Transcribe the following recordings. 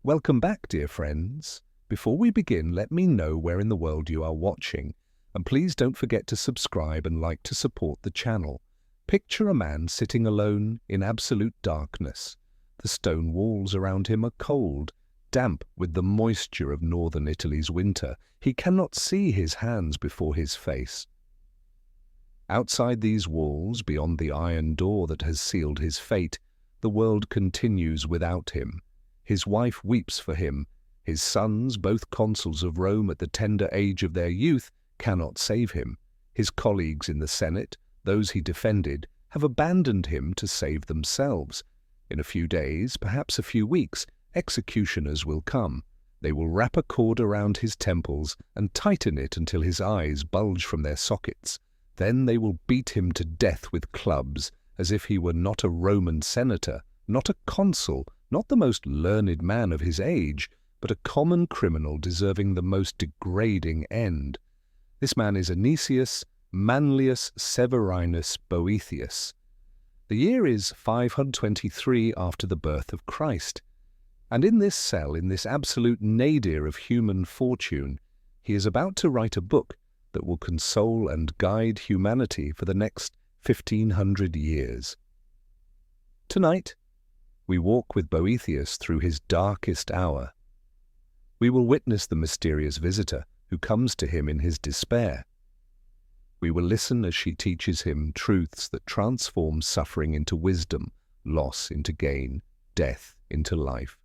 Welcome back, dear friends. Before we begin, let me know where in the world you are watching, and please don't forget to subscribe and like to support the channel. Picture a man sitting alone in absolute darkness. The stone walls around him are cold, damp with the moisture of northern Italy's winter. He cannot see his hands before his face. Outside these walls, beyond the iron door that has sealed his fate, the world continues without him. His wife weeps for him. His sons, both consuls of Rome at the tender age of their youth, cannot save him. His colleagues in the Senate, those he defended, have abandoned him to save themselves. In a few days, perhaps a few weeks, executioners will come. They will wrap a cord around his temples and tighten it until his eyes bulge from their sockets. Then they will beat him to death with clubs, as if he were not a Roman senator, not a consul, not the most learned man of his age, but a common criminal deserving the most degrading end. This man is Anicius Manlius Severinus Boethius. The year is 523 after the birth of Christ, and in this cell, in this absolute nadir of human fortune, he is about to write a book that will console and guide humanity for the next 1500 years. Tonight, we walk with Boethius through his darkest hour. We will witness the mysterious visitor who comes to him in his despair. We will listen as she teaches him truths that transform suffering into wisdom, loss into gain, death into life.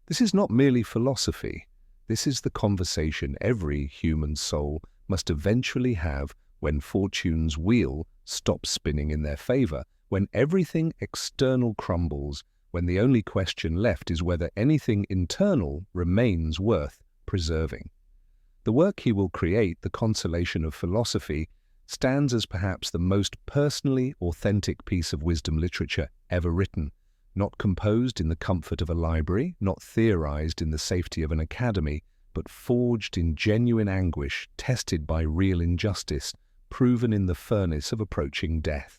This is not merely philosophy. This is the conversation every human soul must eventually have when fortune's wheel stops spinning in their favor, when everything external crumbles, when the only question left is whether anything internal remains worth preserving. The work he will create, the Consolation of Philosophy, stands as perhaps the most personally authentic piece of wisdom literature ever written, not composed in the comfort of a library, not theorized in the safety of an academy, but forged in genuine anguish, tested by real injustice, proven in the furnace of approaching death.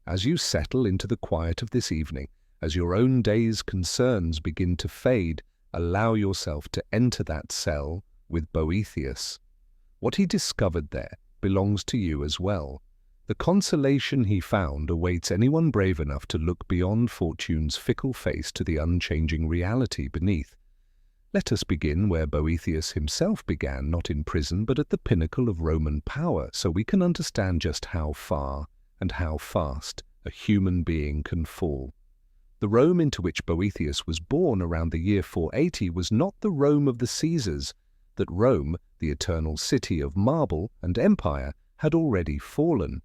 As you settle into the quiet of this evening, as your own day's concerns begin to fade, allow yourself to enter that cell with Boethius. What he discovered there belongs to you as well. The consolation he found awaits anyone brave enough to look beyond fortune's fickle face to the unchanging reality beneath. Let us begin where Boethius himself began, not in prison, but at the pinnacle of Roman power, so we can understand just how far and how fast a human being can fall. The Rome into which Boethius was born around the year 480 was not the Rome of the Caesars. That Rome, the eternal city of marble and empire, had already fallen.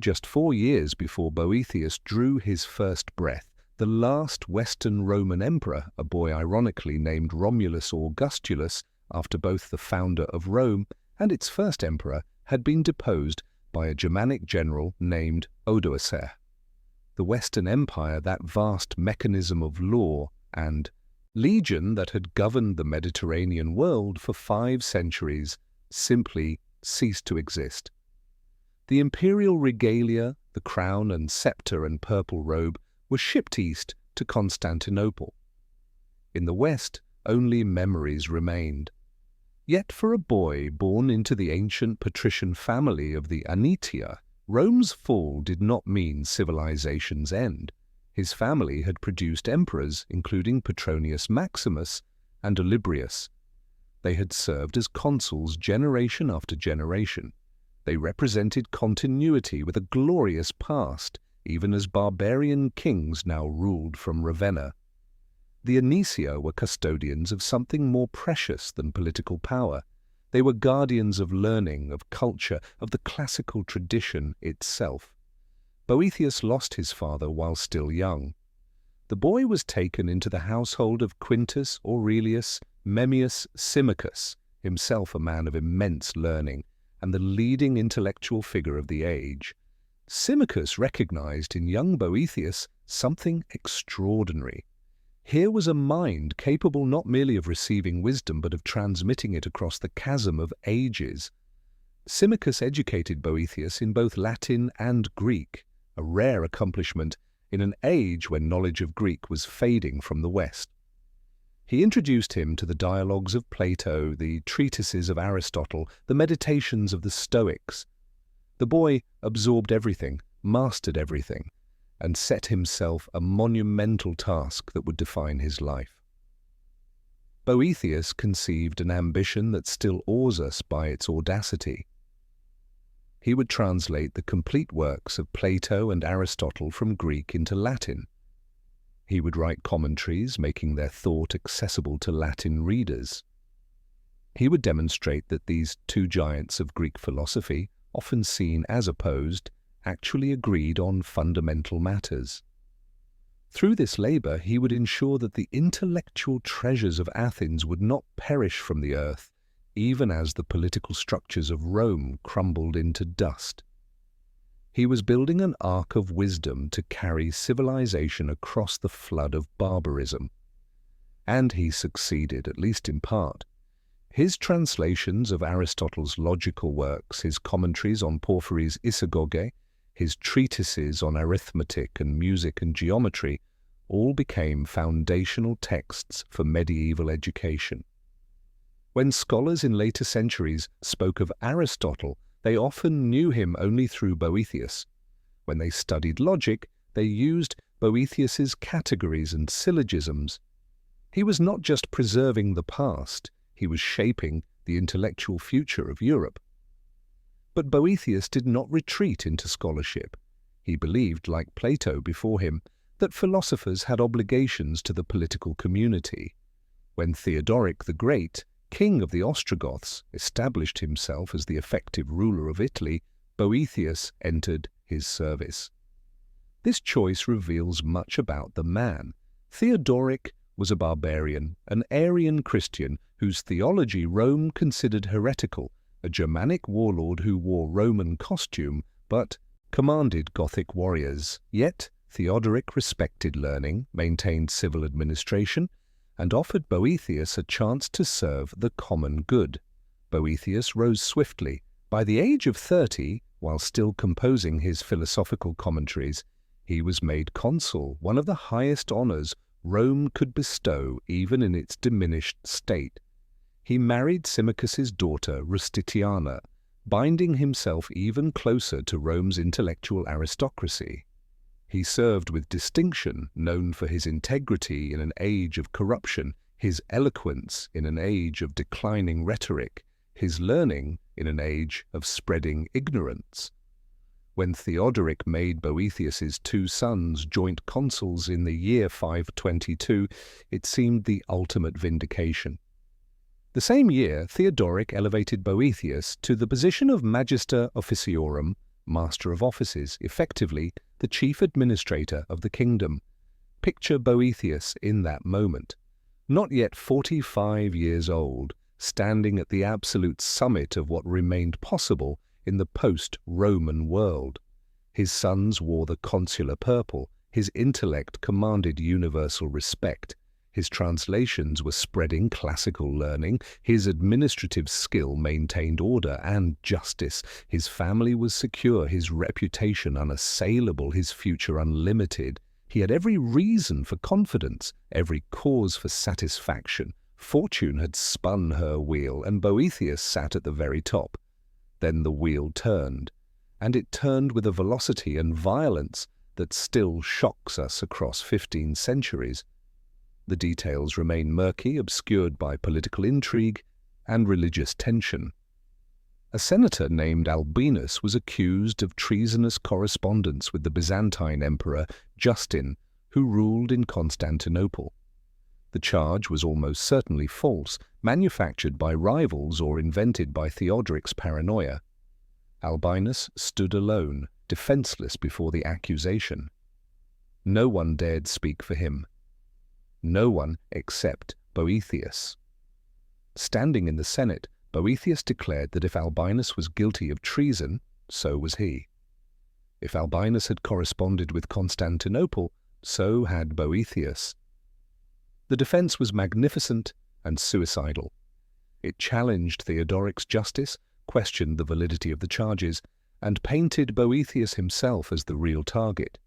Just 4 years before Boethius drew his first breath, the last Western Roman emperor, a boy ironically named Romulus Augustulus, after both the founder of Rome and its first emperor, had been deposed by a Germanic general named Odoacer. The Western Empire, that vast mechanism of law and legion that had governed the Mediterranean world for 5 centuries, simply ceased to exist. The imperial regalia, the crown and scepter and purple robe, were shipped east to Constantinople. In the West, only memories remained. Yet for a boy born into the ancient patrician family of the Anitia, Rome's fall did not mean civilization's end. His family had produced emperors, including Petronius Maximus and Olybrius. They had served as consuls generation after generation. They represented continuity with a glorious past, even as barbarian kings now ruled from Ravenna. The Anicia were custodians of something more precious than political power. They were guardians of learning, of culture, of the classical tradition itself. Boethius lost his father while still young. The boy was taken into the household of Quintus Aurelius Memmius Symmachus, himself a man of immense learning and the leading intellectual figure of the age. Symmachus recognized in young Boethius something extraordinary. Here was a mind capable not merely of receiving wisdom but of transmitting it across the chasm of ages. Symmachus educated Boethius in both Latin and Greek, a rare accomplishment in an age when knowledge of Greek was fading from the West. He introduced him to the dialogues of Plato, the treatises of Aristotle, the meditations of the Stoics. The boy absorbed everything, mastered everything, and set himself a monumental task that would define his life. Boethius conceived an ambition that still awes us by its audacity. He would translate the complete works of Plato and Aristotle from Greek into Latin. He would write commentaries, making their thought accessible to Latin readers. He would demonstrate that these two giants of Greek philosophy, often seen as opposed, actually agreed on fundamental matters. Through this labor, he would ensure that the intellectual treasures of Athens would not perish from the earth, even as the political structures of Rome crumbled into dust. He was building an ark of wisdom to carry civilization across the flood of barbarism. And he succeeded, at least in part. His translations of Aristotle's logical works, his commentaries on Porphyry's Isagoge, his treatises on arithmetic and music and geometry, all became foundational texts for medieval education. When scholars in later centuries spoke of Aristotle, they often knew him only through Boethius. When they studied logic, they used Boethius's categories and syllogisms. He was not just preserving the past, he was shaping the intellectual future of Europe. But Boethius did not retreat into scholarship. He believed, like Plato before him, that philosophers had obligations to the political community. When Theodoric the Great, king of the Ostrogoths, established himself as the effective ruler of Italy, Boethius entered his service. This choice reveals much about the man. Theodoric was a barbarian, an Arian Christian whose theology Rome considered heretical, a Germanic warlord who wore Roman costume but commanded Gothic warriors. Yet Theodoric respected learning, maintained civil administration, and offered Boethius a chance to serve the common good. Boethius rose swiftly. By the age of 30, while still composing his philosophical commentaries, he was made consul, one of the highest honors Rome could bestow even in its diminished state. He married Symmachus's daughter Rustitiana, binding himself even closer to Rome's intellectual aristocracy. He served with distinction, known for his integrity in an age of corruption, his eloquence in an age of declining rhetoric, his learning in an age of spreading ignorance. When Theodoric made Boethius's two sons joint consuls in the year 522, it seemed the ultimate vindication. The same year, Theodoric elevated Boethius to the position of Magister Officiorum, Master of Offices, effectively the chief administrator of the kingdom. Picture Boethius in that moment, not yet 45 years old, standing at the absolute summit of what remained possible in the post-Roman world. His sons wore the consular purple, his intellect commanded universal respect, his translations were spreading classical learning, his administrative skill maintained order and justice, his family was secure, his reputation unassailable, his future unlimited. He had every reason for confidence, every cause for satisfaction. Fortune had spun her wheel, and Boethius sat at the very top. Then the wheel turned, and it turned with a velocity and violence that still shocks us across 15 centuries. The details remain murky, obscured by political intrigue and religious tension. A senator named Albinus was accused of treasonous correspondence with the Byzantine emperor Justin, who ruled in Constantinople. The charge was almost certainly false, manufactured by rivals or invented by Theodoric's paranoia. Albinus stood alone, defenseless before the accusation. No one dared speak for him. No one except Boethius. Standing in the Senate, Boethius declared that if Albinus was guilty of treason, so was he. If Albinus had corresponded with Constantinople, so had Boethius. The defense was magnificent and suicidal. It challenged Theodoric's justice, questioned the validity of the charges, and painted Boethius himself as the real target.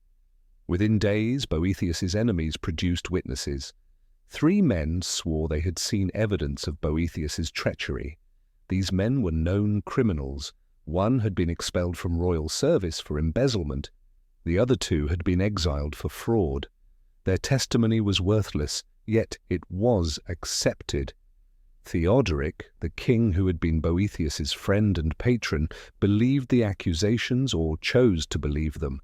Within days, Boethius's enemies produced witnesses. 3 men swore they had seen evidence of Boethius's treachery. These men were known criminals. One had been expelled from royal service for embezzlement. The other 2 had been exiled for fraud. Their testimony was worthless, yet it was accepted. Theodoric, the king who had been Boethius's friend and patron, believed the accusations or chose to believe them.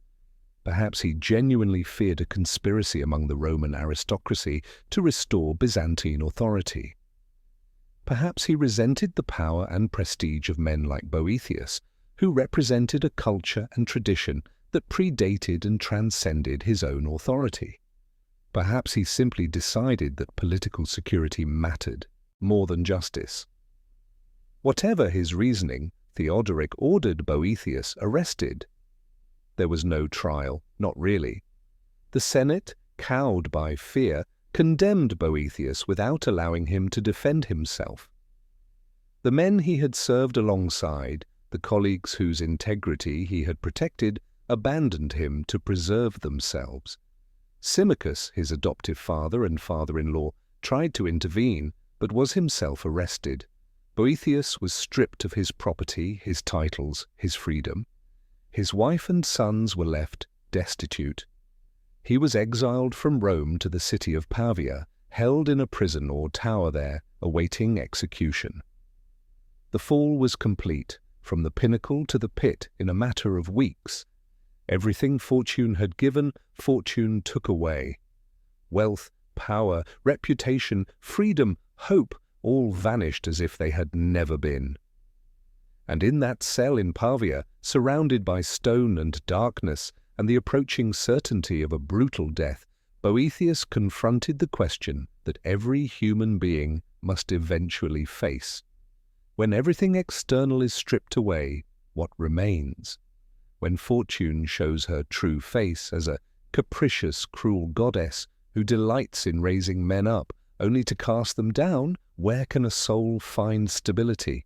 Perhaps he genuinely feared a conspiracy among the Roman aristocracy to restore Byzantine authority. Perhaps he resented the power and prestige of men like Boethius, who represented a culture and tradition that predated and transcended his own authority. Perhaps he simply decided that political security mattered more than justice. Whatever his reasoning, Theodoric ordered Boethius arrested. There was no trial, not really. The Senate, cowed by fear, condemned Boethius without allowing him to defend himself. The men he had served alongside, the colleagues whose integrity he had protected, abandoned him to preserve themselves. Symmachus, his adoptive father and father-in-law, tried to intervene, but was himself arrested. Boethius was stripped of his property, his titles, his freedom. His wife and sons were left destitute. He was exiled from Rome to the city of Pavia, held in a prison or tower there, awaiting execution. The fall was complete, from the pinnacle to the pit in a matter of weeks. Everything fortune had given, fortune took away. Wealth, power, reputation, freedom, hope, all vanished as if they had never been. And in that cell in Pavia, surrounded by stone and darkness and the approaching certainty of a brutal death, Boethius confronted the question that every human being must eventually face. When everything external is stripped away, what remains? When fortune shows her true face as a capricious, cruel goddess who delights in raising men up, only to cast them down, where can a soul find stability?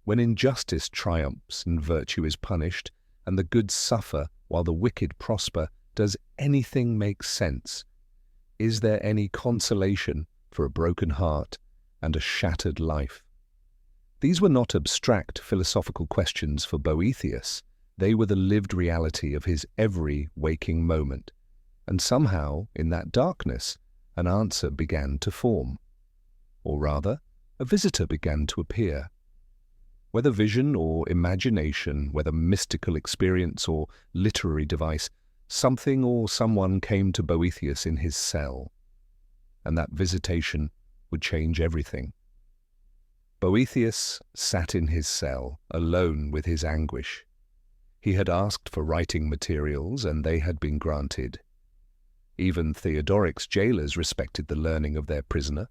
When injustice triumphs and virtue is punished, and the good suffer while the wicked prosper, does anything make sense? Is there any consolation for a broken heart and a shattered life? These were not abstract philosophical questions for Boethius. They were the lived reality of his every waking moment. And somehow, in that darkness, an answer began to form. Or rather, a visitor began to appear. Whether vision or imagination, whether mystical experience or literary device, something or someone came to Boethius in his cell. And that visitation would change everything. Boethius sat in his cell, alone with his anguish. He had asked for writing materials, and they had been granted. Even Theodoric's jailers respected the learning of their prisoner.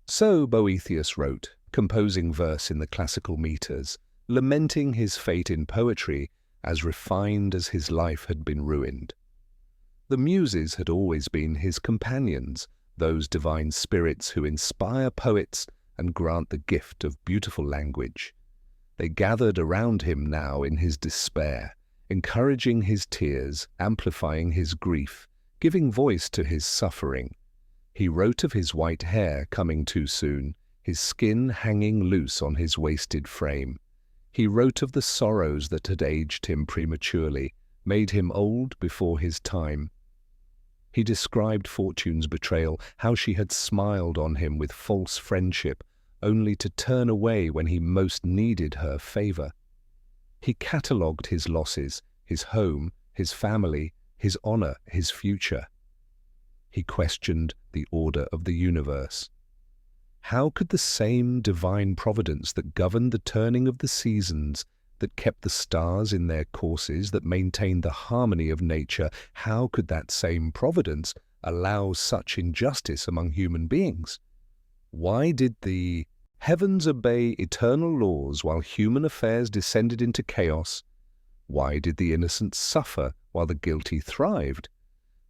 So Boethius wrote, composing verse in the classical meters, lamenting his fate in poetry, as refined as his life had been ruined. The Muses had always been his companions, those divine spirits who inspire poets and grant the gift of beautiful language. They gathered around him now in his despair, encouraging his tears, amplifying his grief, giving voice to his suffering. He wrote of his white hair coming too soon, his skin hanging loose on his wasted frame. He wrote of the sorrows that had aged him prematurely, made him old before his time. He described Fortune's betrayal, how she had smiled on him with false friendship, only to turn away when he most needed her favor. He catalogued his losses, his home, his family, his honor, his future. He questioned the order of the universe. How could the same divine providence that governed the turning of the seasons, that kept the stars in their courses, that maintained the harmony of nature, how could that same providence allow such injustice among human beings? Why did the heavens obey eternal laws while human affairs descended into chaos? Why did the innocent suffer while the guilty thrived?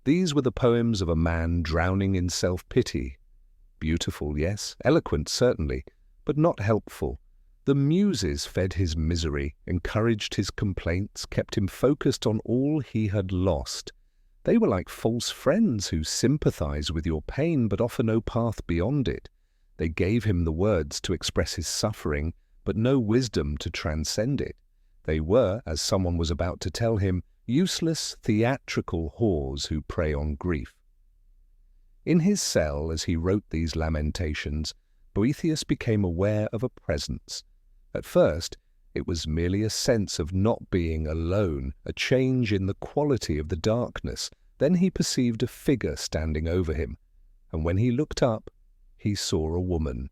These were the poems of a man drowning in self-pity. Beautiful, yes, eloquent, certainly, but not helpful. The Muses fed his misery, encouraged his complaints, kept him focused on all he had lost. They were like false friends who sympathize with your pain but offer no path beyond it. They gave him the words to express his suffering, but no wisdom to transcend it. They were, as someone was about to tell him, useless theatrical whores who prey on grief. In his cell, as he wrote these lamentations, Boethius became aware of a presence. At first, it was merely a sense of not being alone, a change in the quality of the darkness. Then he perceived a figure standing over him, and when he looked up, he saw a woman.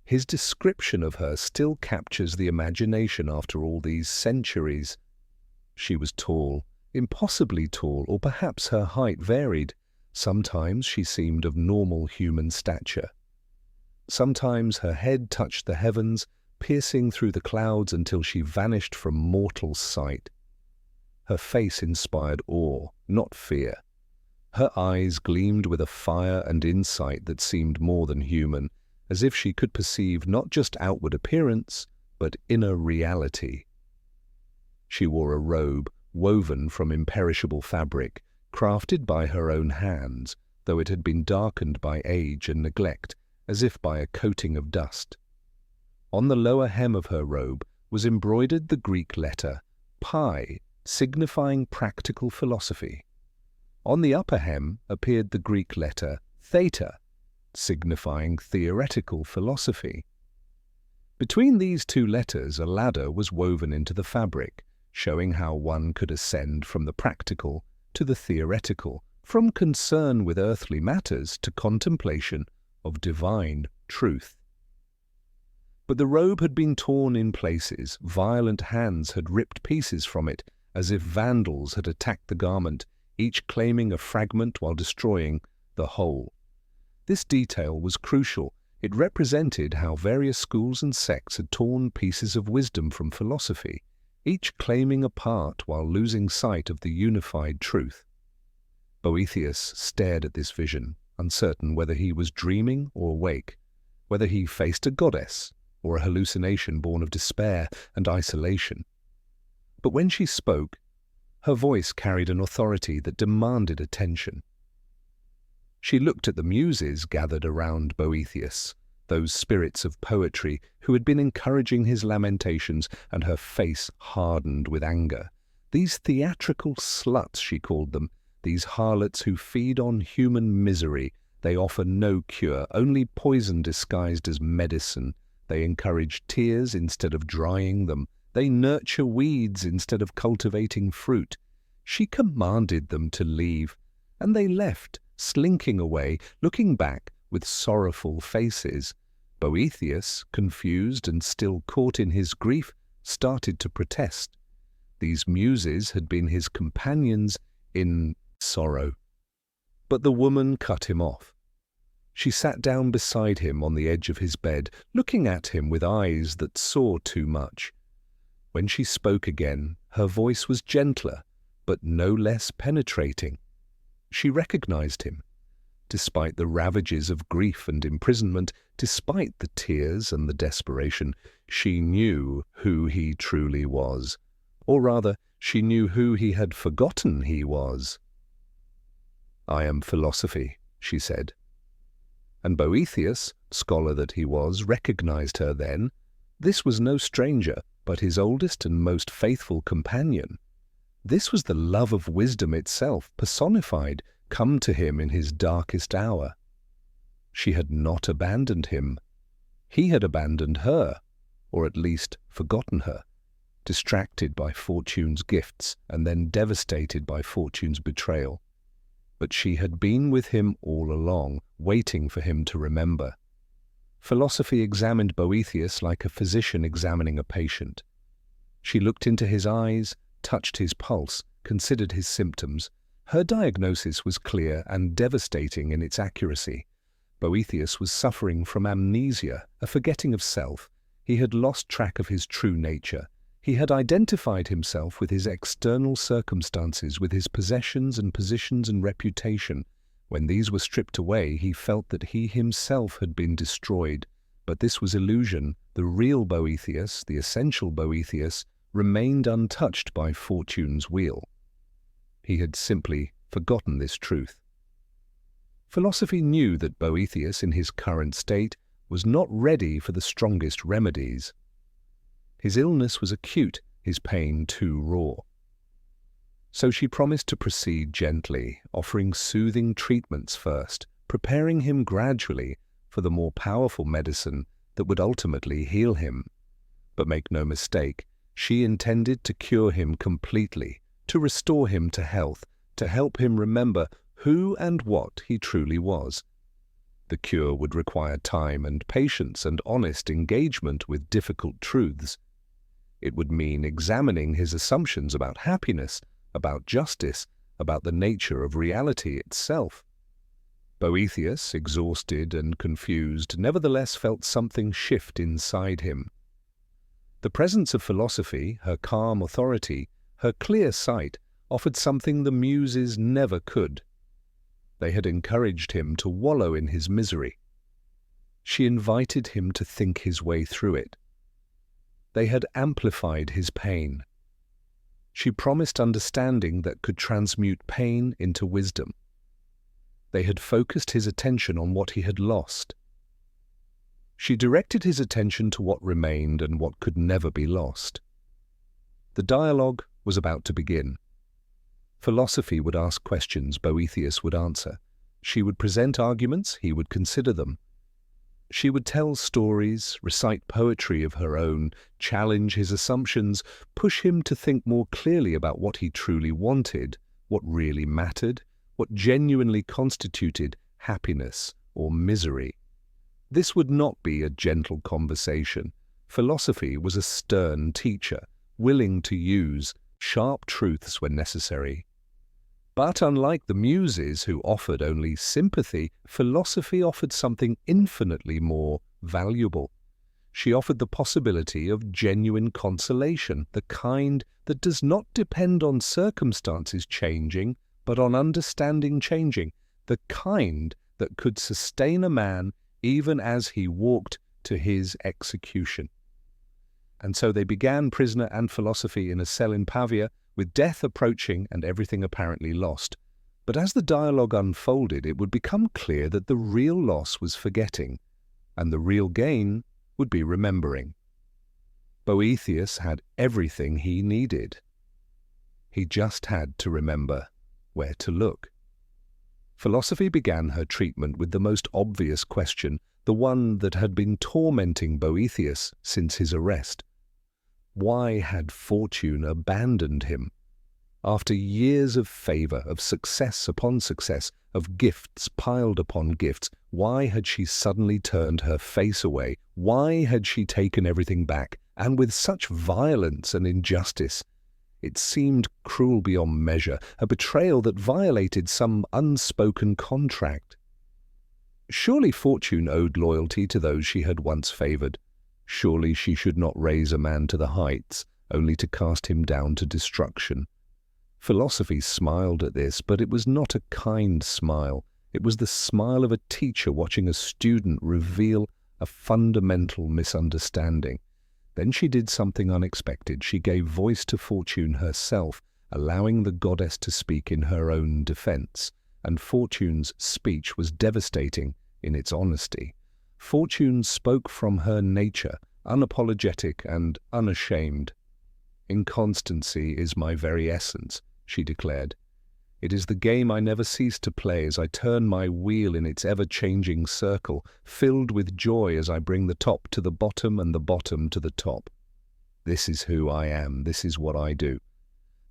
His description of her still captures the imagination after all these centuries. She was tall, impossibly tall, or perhaps her height varied. Sometimes she seemed of normal human stature. Sometimes her head touched the heavens, piercing through the clouds until she vanished from mortal sight. Her face inspired awe, not fear. Her eyes gleamed with a fire and insight that seemed more than human, as if she could perceive not just outward appearance, but inner reality. She wore a robe woven from imperishable fabric, crafted by her own hands, though it had been darkened by age and neglect, as if by a coating of dust. On the lower hem of her robe was embroidered the Greek letter pi, signifying practical philosophy. On the upper hem appeared the Greek letter theta, signifying theoretical philosophy. Between these two letters a ladder was woven into the fabric, showing how one could ascend from the practical to the theoretical, from concern with earthly matters to contemplation of divine truth. But the robe had been torn in places, violent hands had ripped pieces from it, as if vandals had attacked the garment, each claiming a fragment while destroying the whole. This detail was crucial. It represented how various schools and sects had torn pieces of wisdom from philosophy, each claiming a part while losing sight of the unified truth. Boethius stared at this vision, uncertain whether he was dreaming or awake, whether he faced a goddess or a hallucination born of despair and isolation. But when she spoke, her voice carried an authority that demanded attention. She looked at the muses gathered around Boethius, those spirits of poetry who had been encouraging his lamentations, and her face hardened with anger. These theatrical sluts, she called them, these harlots who feed on human misery. They offer no cure, only poison disguised as medicine. They encourage tears instead of drying them. They nurture weeds instead of cultivating fruit. She commanded them to leave, and they left, slinking away, looking back with sorrowful faces. Boethius, confused and still caught in his grief, started to protest. These muses had been his companions in sorrow. But the woman cut him off. She sat down beside him on the edge of his bed, looking at him with eyes that saw too much. When she spoke again, her voice was gentler, but no less penetrating. She recognized him. Despite the ravages of grief and imprisonment, despite the tears and the desperation, she knew who he truly was. Or rather, she knew who he had forgotten he was. "I am philosophy," she said. And Boethius, scholar that he was, recognized her then. This was no stranger, but his oldest and most faithful companion. This was the love of wisdom itself, personified, come to him in his darkest hour. She had not abandoned him. He had abandoned her, or at least forgotten her, distracted by fortune's gifts and then devastated by fortune's betrayal. But she had been with him all along, waiting for him to remember. Philosophy examined Boethius like a physician examining a patient. She looked into his eyes, touched his pulse, considered his symptoms. Her diagnosis was clear and devastating in its accuracy. Boethius was suffering from amnesia, a forgetting of self. He had lost track of his true nature. He had identified himself with his external circumstances, with his possessions and positions and reputation. When these were stripped away, he felt that he himself had been destroyed. But this was illusion. The real Boethius, the essential Boethius, remained untouched by fortune's wheel. He had simply forgotten this truth. Philosophy knew that Boethius, in his current state, was not ready for the strongest remedies. His illness was acute, his pain too raw. So she promised to proceed gently, offering soothing treatments first, preparing him gradually for the more powerful medicine that would ultimately heal him. But make no mistake, she intended to cure him completely, to restore him to health, to help him remember who and what he truly was. The cure would require time and patience and honest engagement with difficult truths. It would mean examining his assumptions about happiness, about justice, about the nature of reality itself. Boethius, exhausted and confused, nevertheless felt something shift inside him. The presence of philosophy, her calm authority, her clear sight, offered something the muses never could. They had encouraged him to wallow in his misery. She invited him to think his way through it. They had amplified his pain. She promised understanding that could transmute pain into wisdom. They had focused his attention on what he had lost. She directed his attention to what remained and what could never be lost. The dialogue was about to begin. Philosophy would ask questions, Boethius would answer. She would present arguments, he would consider them. She would tell stories, recite poetry of her own, challenge his assumptions, push him to think more clearly about what he truly wanted, what really mattered, what genuinely constituted happiness or misery. This would not be a gentle conversation. Philosophy was a stern teacher, willing to use sharp truths when necessary. But unlike the muses, who offered only sympathy, philosophy offered something infinitely more valuable. She offered the possibility of genuine consolation, the kind that does not depend on circumstances changing, but on understanding changing, the kind that could sustain a man even as he walked to his execution. And so they began Prisoner and Philosophy in a cell in Pavia, with death approaching and everything apparently lost. But as the dialogue unfolded, it would become clear that the real loss was forgetting, and the real gain would be remembering. Boethius had everything he needed. He just had to remember where to look. Philosophy began her treatment with the most obvious question, the one that had been tormenting Boethius since his arrest. Why had fortune abandoned him? After years of favor, of success upon success, of gifts piled upon gifts, why had she suddenly turned her face away? Why had she taken everything back, and with such violence and injustice? It seemed cruel beyond measure, a betrayal that violated some unspoken contract. Surely fortune owed loyalty to those she had once favored. Surely she should not raise a man to the heights, only to cast him down to destruction. Philosophy smiled at this, but it was not a kind smile. It was the smile of a teacher watching a student reveal a fundamental misunderstanding. Then she did something unexpected. She gave voice to Fortune herself, allowing the goddess to speak in her own defense. And Fortune's speech was devastating in its honesty. Fortune spoke from her nature, unapologetic and unashamed. "Inconstancy is my very essence," she declared. "It is the game I never cease to play as I turn my wheel in its ever-changing circle, filled with joy as I bring the top to the bottom and the bottom to the top. This is who I am. This is what I do."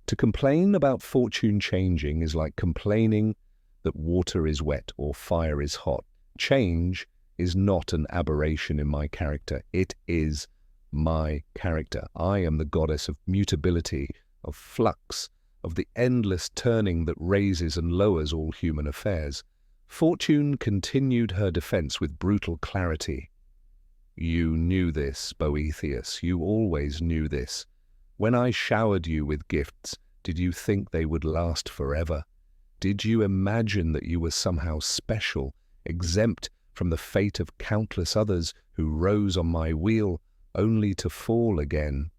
To complain about fortune changing is like complaining that water is wet or fire is hot. Change is not an aberration in my character. It is my character. I am the goddess of mutability, of flux, of the endless turning that raises and lowers all human affairs. Fortune continued her defense with brutal clarity. "You knew this, Boethius. You always knew this. When I showered you with gifts, did you think they would last forever? Did you imagine that you were somehow special, exempt from the fate of countless others who rose on my wheel only to fall again?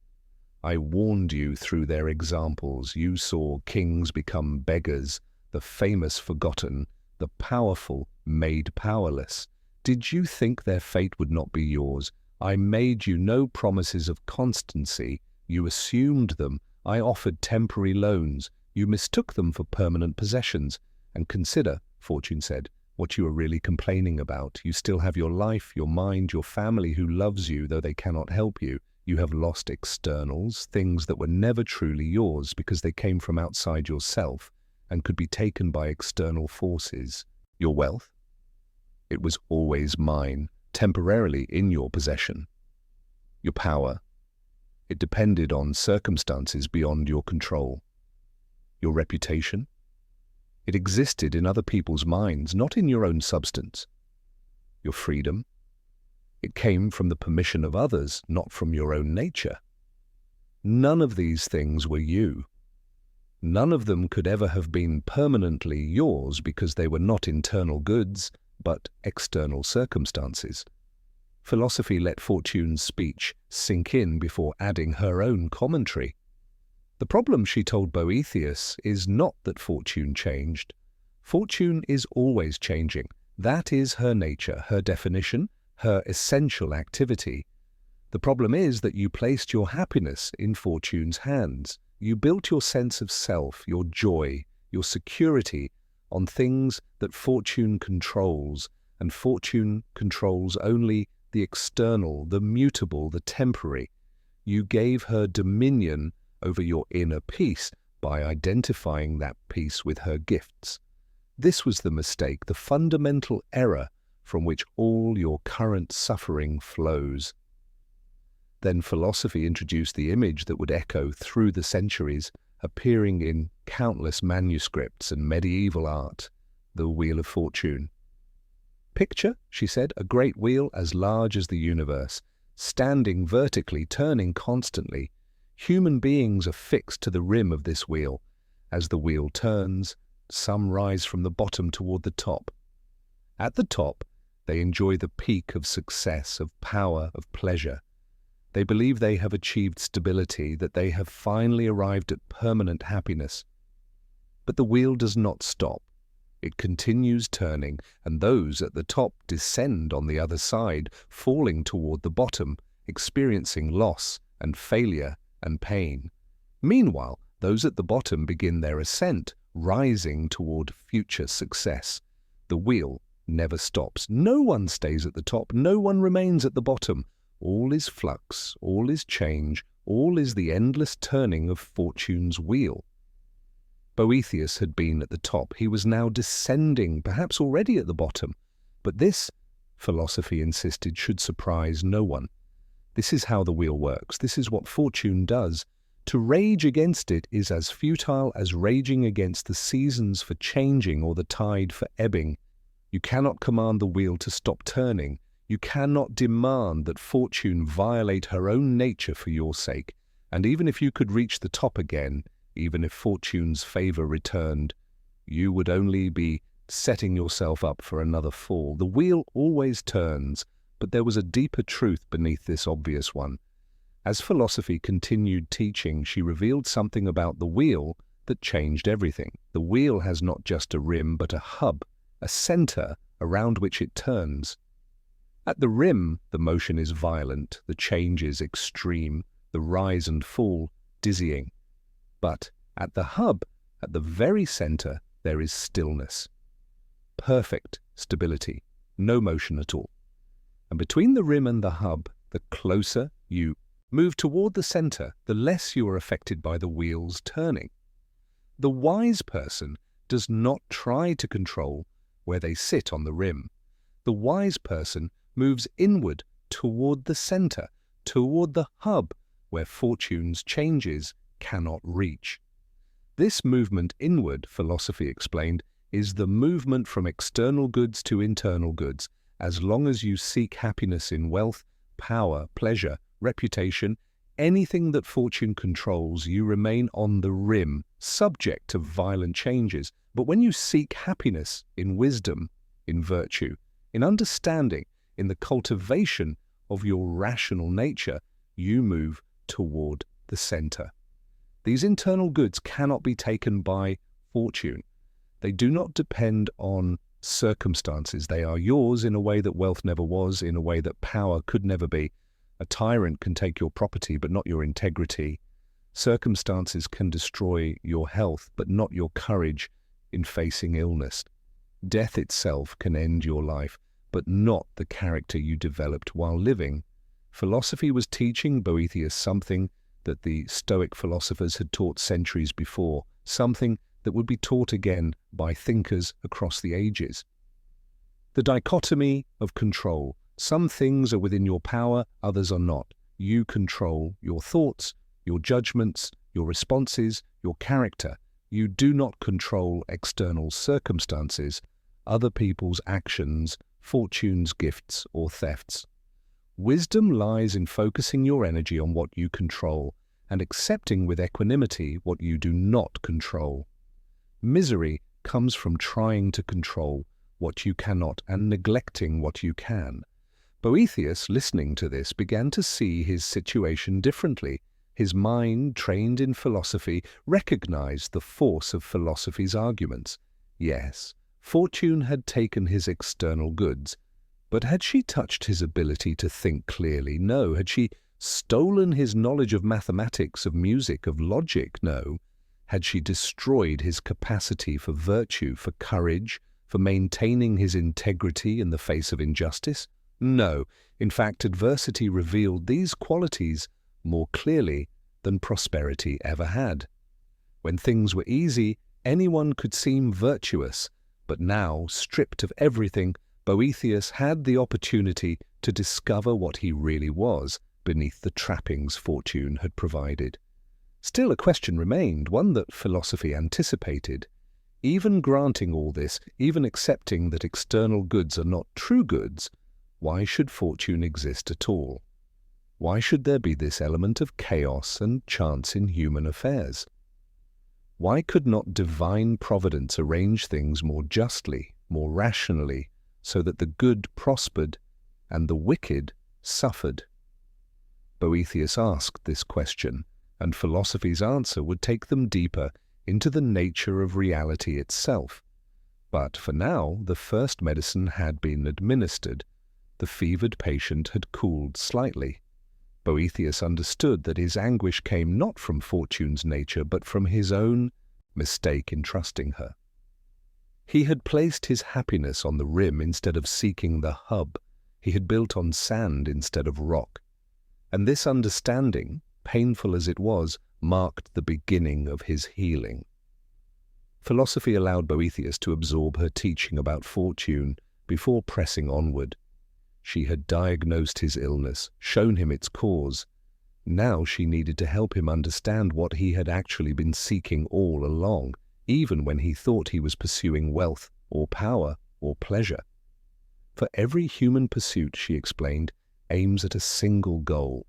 I warned you through their examples. You saw kings become beggars, the famous forgotten, the powerful made powerless. Did you think their fate would not be yours? I made you no promises of constancy. You assumed them. I offered temporary loans. You mistook them for permanent possessions. And consider, Fortune said, what you are really complaining about. You still have your life, your mind, your family who loves you, though they cannot help you. You have lost externals, things that were never truly yours because they came from outside yourself and could be taken by external forces. Your wealth? It was always mine, temporarily in your possession. Your power? It depended on circumstances beyond your control. Your reputation? It existed in other people's minds, not in your own substance. Your freedom? It came from the permission of others, not from your own nature. None of these things were you. None of them could ever have been permanently yours because they were not internal goods, but external circumstances. Philosophy let Fortune's speech sink in before adding her own commentary. The problem, she told Boethius, is not that Fortune changed. Fortune is always changing. That is her nature, her definition, her essential activity. The problem is that you placed your happiness in Fortune's hands. You built your sense of self, your joy, your security on things that Fortune controls, and Fortune controls only the external, the mutable, the temporary. You gave her dominion over your inner peace by identifying that peace with her gifts. This was the mistake, the fundamental error from which all your current suffering flows. Then philosophy introduced the image that would echo through the centuries, appearing in countless manuscripts and medieval art, the Wheel of Fortune. Picture, she said, a great wheel as large as the universe, standing vertically, turning constantly. Human beings are fixed to the rim of this wheel. As the wheel turns, some rise from the bottom toward the top. At the top, they enjoy the peak of success, of power, of pleasure. They believe they have achieved stability, that they have finally arrived at permanent happiness. But the wheel does not stop. It continues turning, and those at the top descend on the other side, falling toward the bottom, experiencing loss and failure and pain. Meanwhile, those at the bottom begin their ascent, rising toward future success. The wheel never stops. No one stays at the top. No one remains at the bottom. All is flux, all is change, all is the endless turning of Fortune's wheel. Boethius had been at the top. He was now descending, perhaps already at the bottom. But this, philosophy insisted, should surprise no one. This is how the wheel works. This is what Fortune does. To rage against it is as futile as raging against the seasons for changing or the tide for ebbing. You cannot command the wheel to stop turning. You cannot demand that Fortune violate her own nature for your sake. And even if you could reach the top again, even if Fortune's favor returned, you would only be setting yourself up for another fall. The wheel always turns, but there was a deeper truth beneath this obvious one. As philosophy continued teaching, she revealed something about the wheel that changed everything. The wheel has not just a rim, but a hub, a center around which it turns. At the rim, the motion is violent, the change is extreme, the rise and fall dizzying. But at the hub, at the very center, there is stillness. Perfect stability, no motion at all. And between the rim and the hub, the closer you move toward the center, the less you are affected by the wheels turning. The wise person does not try to control where they sit on the rim. The wise person moves inward toward the center, toward the hub where Fortune's changes cannot reach. This movement inward, philosophy explained, is the movement from external goods to internal goods. As long as you seek happiness in wealth, power, pleasure, reputation, anything that Fortune controls, you remain on the rim, subject to violent changes. But when you seek happiness in wisdom, in virtue, in understanding, in the cultivation of your rational nature, you move toward the center. These internal goods cannot be taken by Fortune. They do not depend on circumstances. They are yours in a way that wealth never was, in a way that power could never be. A tyrant can take your property, but not your integrity. Circumstances can destroy your health, but not your courage in facing illness. Death itself can end your life, but not the character you developed while living. Philosophy was teaching Boethius something that the Stoic philosophers had taught centuries before, something that would be taught again by thinkers across the ages. The dichotomy of control. Some things are within your power, others are not. You control your thoughts, your judgments, your responses, your character. You do not control external circumstances, other people's actions, fortunes, gifts, or thefts. Wisdom lies in focusing your energy on what you control and accepting with equanimity what you do not control. Misery comes from trying to control what you cannot and neglecting what you can. Boethius, listening to this, began to see his situation differently. His mind, trained in philosophy, recognized the force of philosophy's arguments. Yes, fortune had taken his external goods, but had she touched his ability to think clearly? No. Had she stolen his knowledge of mathematics, of music, of logic? No. Had she destroyed his capacity for virtue, for courage, for maintaining his integrity in the face of injustice? No. In fact, adversity revealed these qualities more clearly than prosperity ever had. When things were easy, anyone could seem virtuous, but now, stripped of everything, Boethius had the opportunity to discover what he really was beneath the trappings fortune had provided. Still, a question remained, one that philosophy anticipated. Even granting all this, even accepting that external goods are not true goods, why should fortune exist at all? Why should there be this element of chaos and chance in human affairs? Why could not divine providence arrange things more justly, more rationally, so that the good prospered and the wicked suffered? Boethius asked this question, and philosophy's answer would take them deeper into the nature of reality itself. But for now, the first medicine had been administered. The fevered patient had cooled slightly. Boethius understood that his anguish came not from fortune's nature, but from his own mistake in trusting her. He had placed his happiness on the rim instead of seeking the hub. He had built on sand instead of rock. And this understanding, painful as it was, marked the beginning of his healing. Philosophy allowed Boethius to absorb her teaching about fortune before pressing onward. She had diagnosed his illness, shown him its cause. Now she needed to help him understand what he had actually been seeking all along, even when he thought he was pursuing wealth or power or pleasure. For every human pursuit, she explained, aims at a single goal.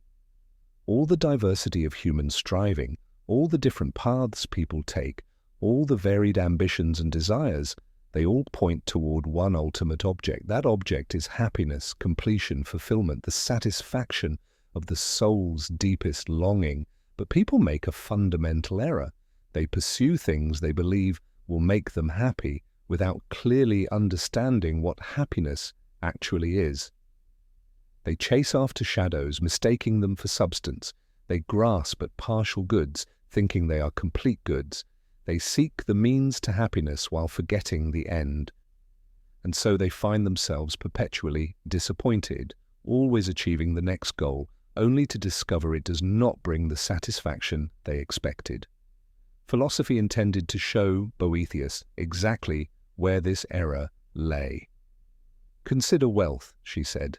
All the diversity of human striving, all the different paths people take, all the varied ambitions and desires, they all point toward one ultimate object. That object is happiness, completion, fulfillment, the satisfaction of the soul's deepest longing. But people make a fundamental error. They pursue things they believe will make them happy without clearly understanding what happiness actually is. They chase after shadows, mistaking them for substance. They grasp at partial goods, thinking they are complete goods. They seek the means to happiness while forgetting the end. And so they find themselves perpetually disappointed, always achieving the next goal, only to discover it does not bring the satisfaction they expected. Philosophy intended to show Boethius exactly where this error lay. Consider wealth, she said.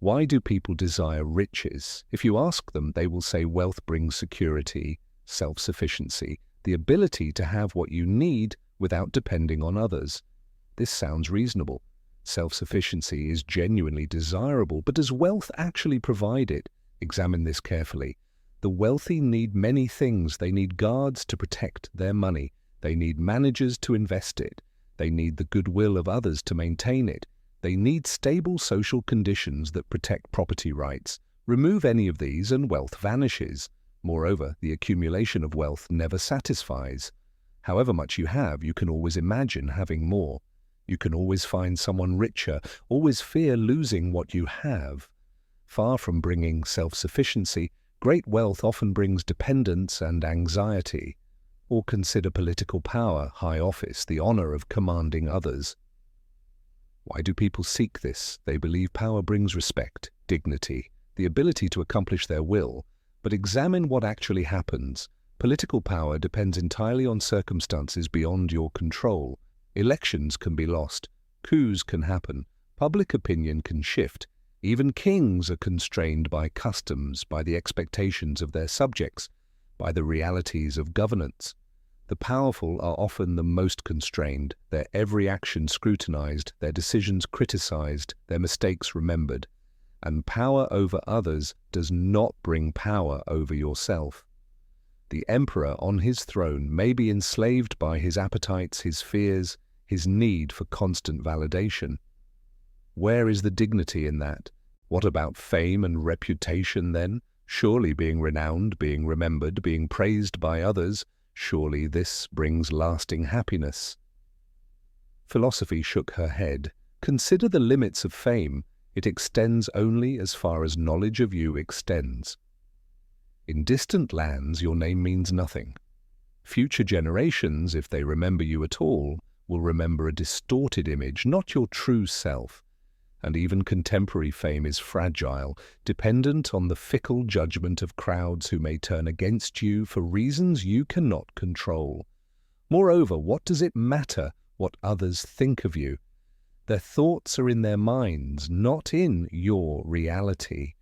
Why do people desire riches? If you ask them, they will say wealth brings security, self-sufficiency, the ability to have what you need without depending on others. This sounds reasonable. Self-sufficiency is genuinely desirable, but does wealth actually provide it? Examine this carefully. The wealthy need many things. They need guards to protect their money. They need managers to invest it. They need the goodwill of others to maintain it. They need stable social conditions that protect property rights. Remove any of these and wealth vanishes. Moreover, the accumulation of wealth never satisfies. However much you have, you can always imagine having more. You can always find someone richer, always fear losing what you have. Far from bringing self-sufficiency, great wealth often brings dependence and anxiety. Or consider political power, high office, the honor of commanding others. Why do people seek this? They believe power brings respect, dignity, the ability to accomplish their will. But examine what actually happens. Political power depends entirely on circumstances beyond your control. Elections can be lost, coups can happen, public opinion can shift. Even kings are constrained by customs, by the expectations of their subjects, by the realities of governance. The powerful are often the most constrained, their every action scrutinized, their decisions criticized, their mistakes remembered. And power over others does not bring power over yourself. The emperor on his throne may be enslaved by his appetites, his fears, his need for constant validation. Where is the dignity in that? What about fame and reputation then? Surely being renowned, being remembered, being praised by others, surely this brings lasting happiness. Philosophy shook her head. Consider the limits of fame. It extends only as far as knowledge of you extends. In distant lands, your name means nothing. Future generations, if they remember you at all, will remember a distorted image, not your true self. And even contemporary fame is fragile, dependent on the fickle judgment of crowds who may turn against you for reasons you cannot control. Moreover, what does it matter what others think of you? Their thoughts are in their minds, not in your reality.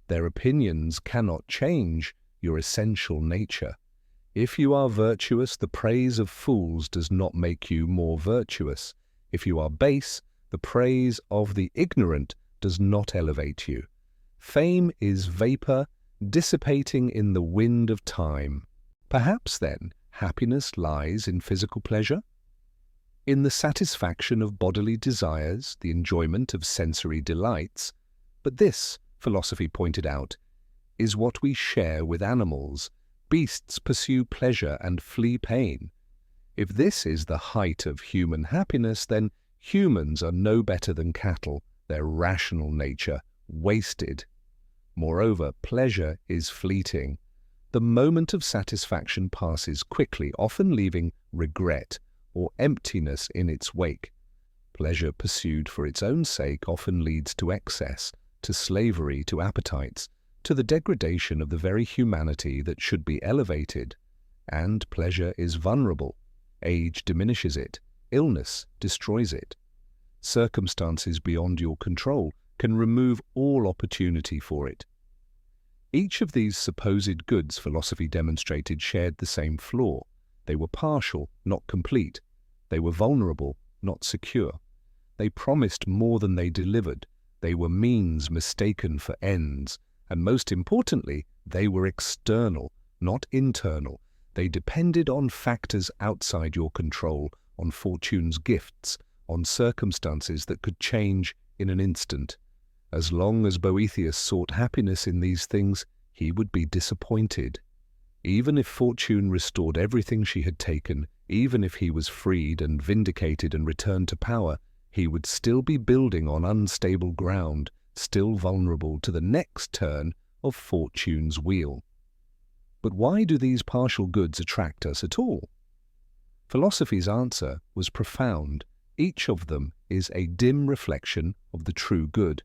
Their opinions cannot change your essential nature. If you are virtuous, the praise of fools does not make you more virtuous. If you are base, the praise of the ignorant does not elevate you. Fame is vapor, dissipating in the wind of time. Perhaps, then, happiness lies in physical pleasure? In the satisfaction of bodily desires, the enjoyment of sensory delights. But this, philosophy pointed out, is what we share with animals. Beasts pursue pleasure and flee pain. If this is the height of human happiness, then humans are no better than cattle, their rational nature wasted. Moreover, pleasure is fleeting. The moment of satisfaction passes quickly, often leaving regret or emptiness in its wake. Pleasure pursued for its own sake often leads to excess, to slavery, to appetites, to the degradation of the very humanity that should be elevated. And pleasure is vulnerable. Age diminishes it. Illness destroys it. Circumstances beyond your control can remove all opportunity for it. Each of these supposed goods, philosophy demonstrated, shared the same flaw. They were partial, not complete. They were vulnerable, not secure. They promised more than they delivered. They were means mistaken for ends. And most importantly, they were external, not internal. They depended on factors outside your control, on fortune's gifts, on circumstances that could change in an instant. As long as Boethius sought happiness in these things, he would be disappointed. Even if fortune restored everything she had taken, even if he was freed and vindicated and returned to power, he would still be building on unstable ground, still vulnerable to the next turn of fortune's wheel. But why do these partial goods attract us at all? Philosophy's answer was profound. Each of them is a dim reflection of the true good.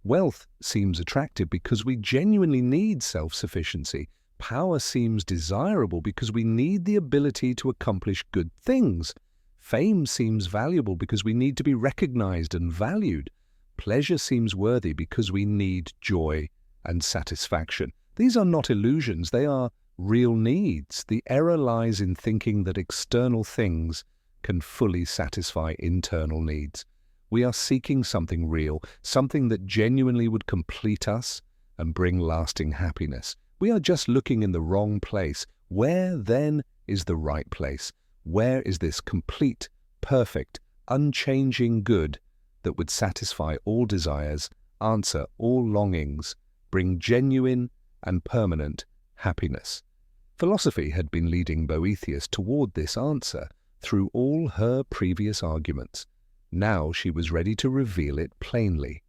Wealth seems attractive because we genuinely need self-sufficiency. Power seems desirable because we need the ability to accomplish good things. Fame seems valuable because we need to be recognized and valued. Pleasure seems worthy because we need joy and satisfaction. These are not illusions, they are real needs. The error lies in thinking that external things can fully satisfy internal needs. We are seeking something real, something that genuinely would complete us and bring lasting happiness. We are just looking in the wrong place. Where, then, is the right place? Where is this complete, perfect, unchanging good that would satisfy all desires, answer all longings, bring genuine and permanent happiness? Philosophy had been leading Boethius toward this answer through all her previous arguments. Now she was ready to reveal it plainly.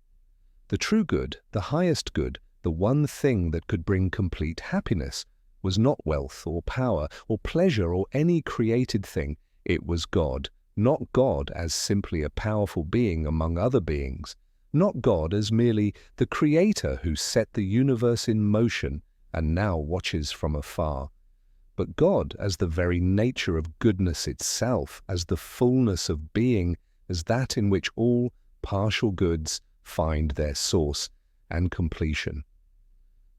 The true good, the highest good, the one thing that could bring complete happiness, was not wealth or power or pleasure or any created thing. It was God, not God as simply a powerful being among other beings, not God as merely the creator who set the universe in motion and now watches from afar, but God as the very nature of goodness itself, as the fullness of being, as that in which all partial goods find their source and completion.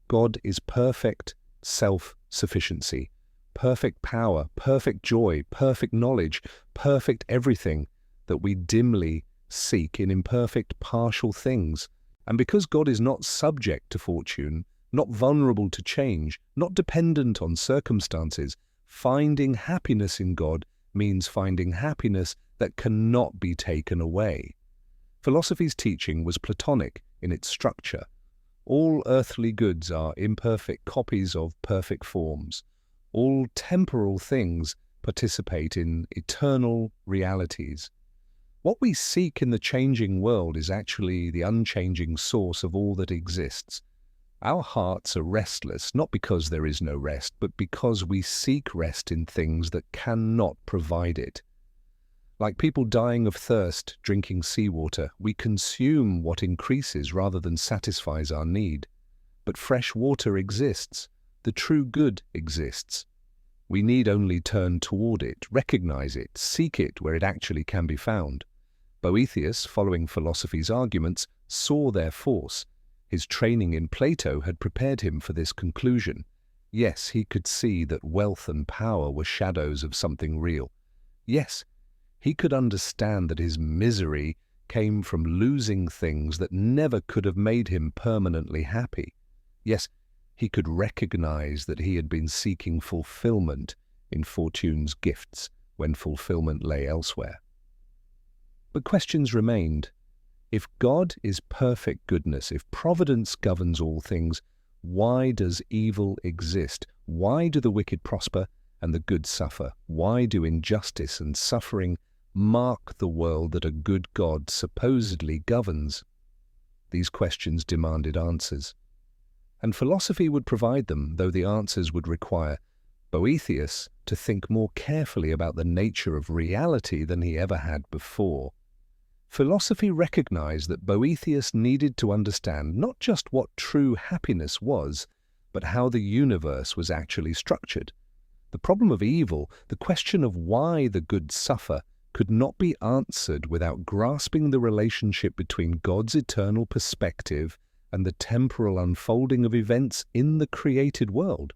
God is perfect self-sufficiency, perfect power, perfect joy, perfect knowledge, perfect everything that we dimly seek in imperfect partial things. And because God is not subject to fortune, not vulnerable to change, not dependent on circumstances, finding happiness in God means finding happiness that cannot be taken away. Philosophy's teaching was Platonic in its structure. All earthly goods are imperfect copies of perfect forms. All temporal things participate in eternal realities. What we seek in the changing world is actually the unchanging source of all that exists. Our hearts are restless, not because there is no rest, but because we seek rest in things that cannot provide it. Like people dying of thirst, drinking seawater, we consume what increases rather than satisfies our need. But fresh water exists. The true good exists. We need only turn toward it, recognize it, seek it where it actually can be found. Boethius, following philosophy's arguments, saw their force. His training in Plato had prepared him for this conclusion. Yes, he could see that wealth and power were shadows of something real. Yes, he could understand that his misery came from losing things that never could have made him permanently happy. Yes, he could recognize that he had been seeking fulfillment in fortune's gifts when fulfillment lay elsewhere. But questions remained. If God is perfect goodness, if providence governs all things, why does evil exist? Why do the wicked prosper and the good suffer? Why do injustice and suffering mark the world that a good God supposedly governs? These questions demanded answers. And philosophy would provide them, though the answers would require Boethius to think more carefully about the nature of reality than he ever had before. Philosophy recognized that Boethius needed to understand not just what true happiness was, but how the universe was actually structured. The problem of evil, the question of why the good suffer, could not be answered without grasping the relationship between God's eternal perspective and the temporal unfolding of events in the created world.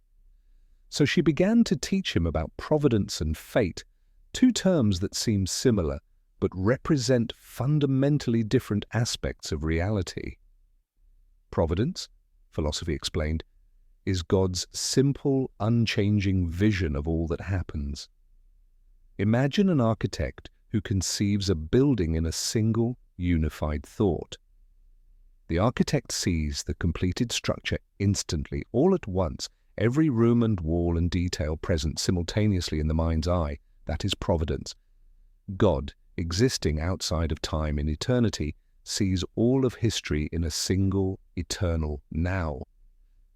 So she began to teach him about providence and fate, two terms that seem similar, but represent fundamentally different aspects of reality. Providence, philosophy explained, is God's simple, unchanging vision of all that happens. Imagine an architect who conceives a building in a single, unified thought. The architect sees the completed structure instantly, all at once, every room and wall and detail present simultaneously in the mind's eye. That is providence. God, existing outside of time in eternity, sees all of history in a single, eternal now.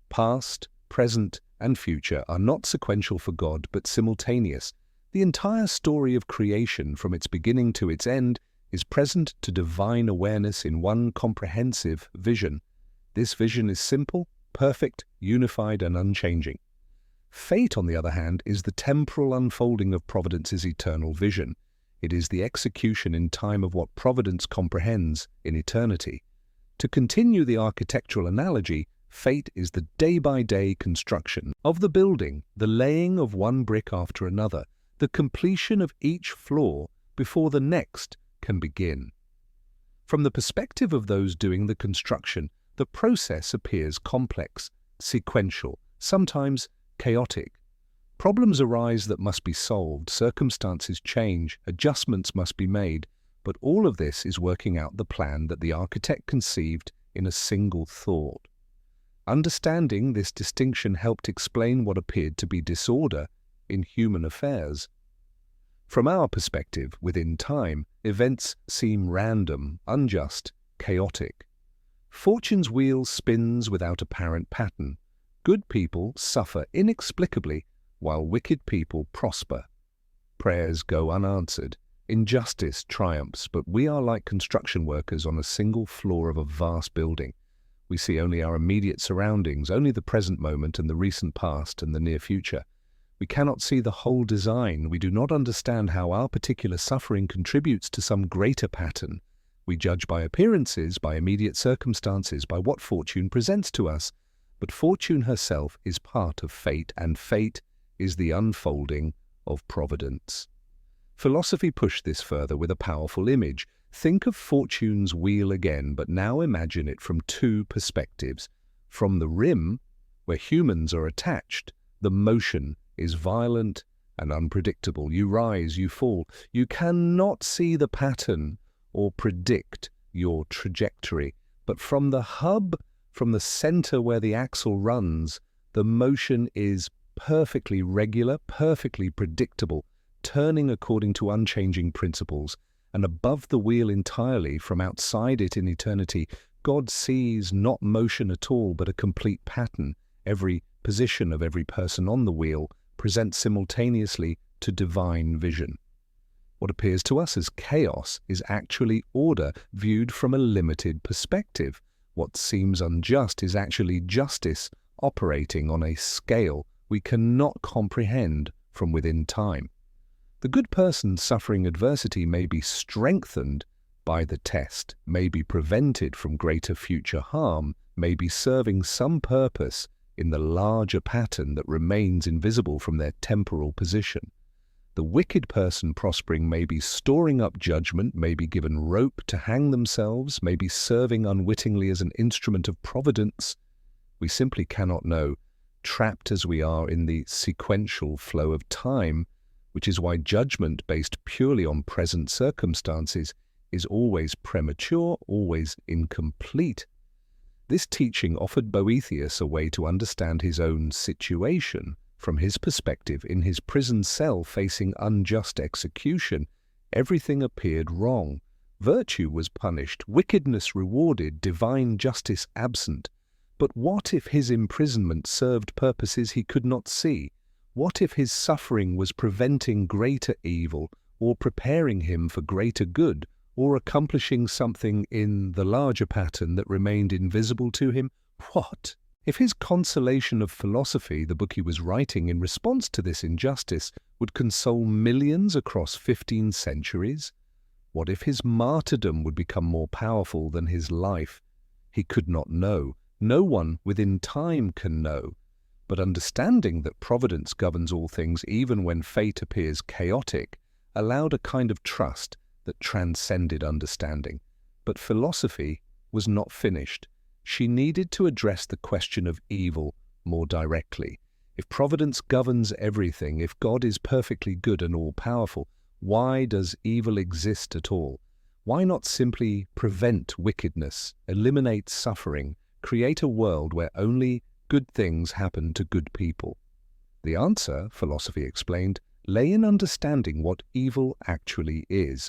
Past, present, and future are not sequential for God, but simultaneous. The entire story of creation, from its beginning to its end, is present to divine awareness in one comprehensive vision. This vision is simple, perfect, unified, and unchanging. Fate, on the other hand, is the temporal unfolding of providence's eternal vision. It is the execution in time of what providence comprehends in eternity. To continue the architectural analogy, fate is the day-by-day construction of the building, the laying of one brick after another, the completion of each floor before the next can begin. From the perspective of those doing the construction, the process appears complex, sequential, sometimes chaotic. Problems arise that must be solved, circumstances change, adjustments must be made, but all of this is working out the plan that the architect conceived in a single thought. Understanding this distinction helped explain what appeared to be disorder in human affairs. From our perspective, within time, events seem random, unjust, chaotic. Fortune's wheel spins without apparent pattern. Good people suffer inexplicably, while wicked people prosper. Prayers go unanswered. Injustice triumphs, but we are like construction workers on a single floor of a vast building. We see only our immediate surroundings, only the present moment and the recent past and the near future. We cannot see the whole design. We do not understand how our particular suffering contributes to some greater pattern. We judge by appearances, by immediate circumstances, by what fortune presents to us. But fortune herself is part of fate, and fate is the unfolding of providence. Philosophy pushed this further with a powerful image. Think of fortune's wheel again, but now imagine it from two perspectives. From the rim, where humans are attached, the motion is violent and unpredictable. You rise, you fall. You cannot see the pattern or predict your trajectory. But from the hub, from the center where the axle runs, the motion is perfectly regular, perfectly predictable, turning according to unchanging principles. And above the wheel entirely, from outside it in eternity, God sees not motion at all, but a complete pattern. Every position of every person on the wheel presents simultaneously to divine vision. What appears to us as chaos is actually order viewed from a limited perspective. What seems unjust is actually justice operating on a scale we cannot comprehend from within time. The good person suffering adversity may be strengthened by the test, may be prevented from greater future harm, may be serving some purpose in the larger pattern that remains invisible from their temporal position. The wicked person prospering may be storing up judgment, may be given rope to hang themselves, may be serving unwittingly as an instrument of providence. We simply cannot know, trapped as we are in the sequential flow of time, which is why judgment based purely on present circumstances is always premature, always incomplete. This teaching offered Boethius a way to understand his own situation. From his perspective, in his prison cell facing unjust execution, everything appeared wrong. Virtue was punished, wickedness rewarded, divine justice absent. But what if his imprisonment served purposes he could not see? What if his suffering was preventing greater evil, or preparing him for greater good, or accomplishing something in the larger pattern that remained invisible to him? What if his Consolation of Philosophy, the book he was writing in response to this injustice, would console millions across 15 centuries? What if his martyrdom would become more powerful than his life? He could not know. No one within time can know. But understanding that providence governs all things even when fate appears chaotic allowed a kind of trust that transcended understanding. But philosophy was not finished. She needed to address the question of evil more directly. If providence governs everything, if God is perfectly good and all-powerful, why does evil exist at all? Why not simply prevent wickedness, eliminate suffering, create a world where only good things happen to good people? The answer, philosophy explained, lay in understanding what evil actually is.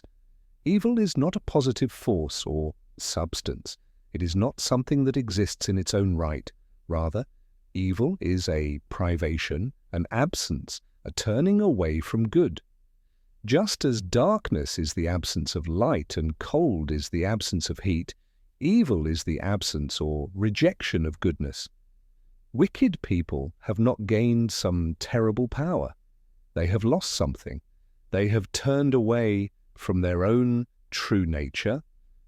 Evil is not a positive force or substance. It is not something that exists in its own right. Rather, evil is a privation, an absence, a turning away from good. Just as darkness is the absence of light and cold is the absence of heat, evil is the absence or rejection of goodness. Wicked people have not gained some terrible power. They have lost something. They have turned away from their own true nature,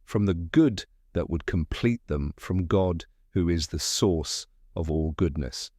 from the good that would complete them, from God, who is the source of all goodness.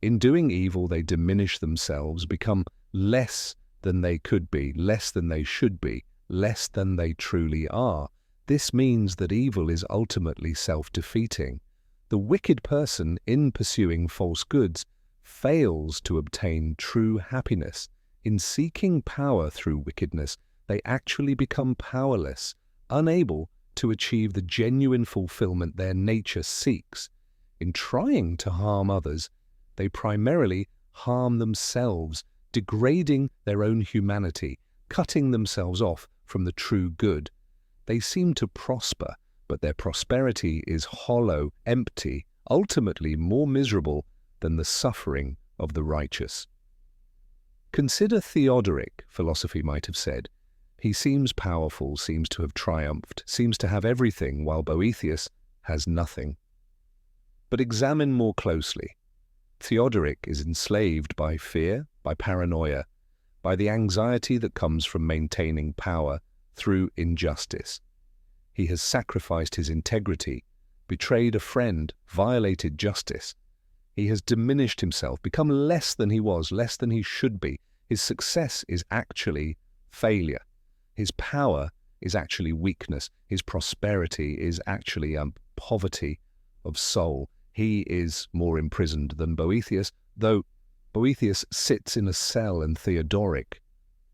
In doing evil, they diminish themselves, become less than they could be, less than they should be, less than they truly are. This means that evil is ultimately self-defeating. The wicked person, in pursuing false goods, fails to obtain true happiness. In seeking power through wickedness, they actually become powerless, unable to achieve the genuine fulfillment their nature seeks. In trying to harm others, they primarily harm themselves, degrading their own humanity, cutting themselves off from the true good. They seem to prosper, but their prosperity is hollow, empty, ultimately more miserable than the suffering of the righteous. Consider Theodoric, philosophy might have said. He seems powerful, seems to have triumphed, seems to have everything, while Boethius has nothing. But examine more closely. Theodoric is enslaved by fear, by paranoia, by the anxiety that comes from maintaining power through injustice. He has sacrificed his integrity, betrayed a friend, violated justice. He has diminished himself, become less than he was, less than he should be. His success is actually failure. His power is actually weakness. His prosperity is actually poverty of soul. He is more imprisoned than Boethius, though Boethius sits in a cell and Theodoric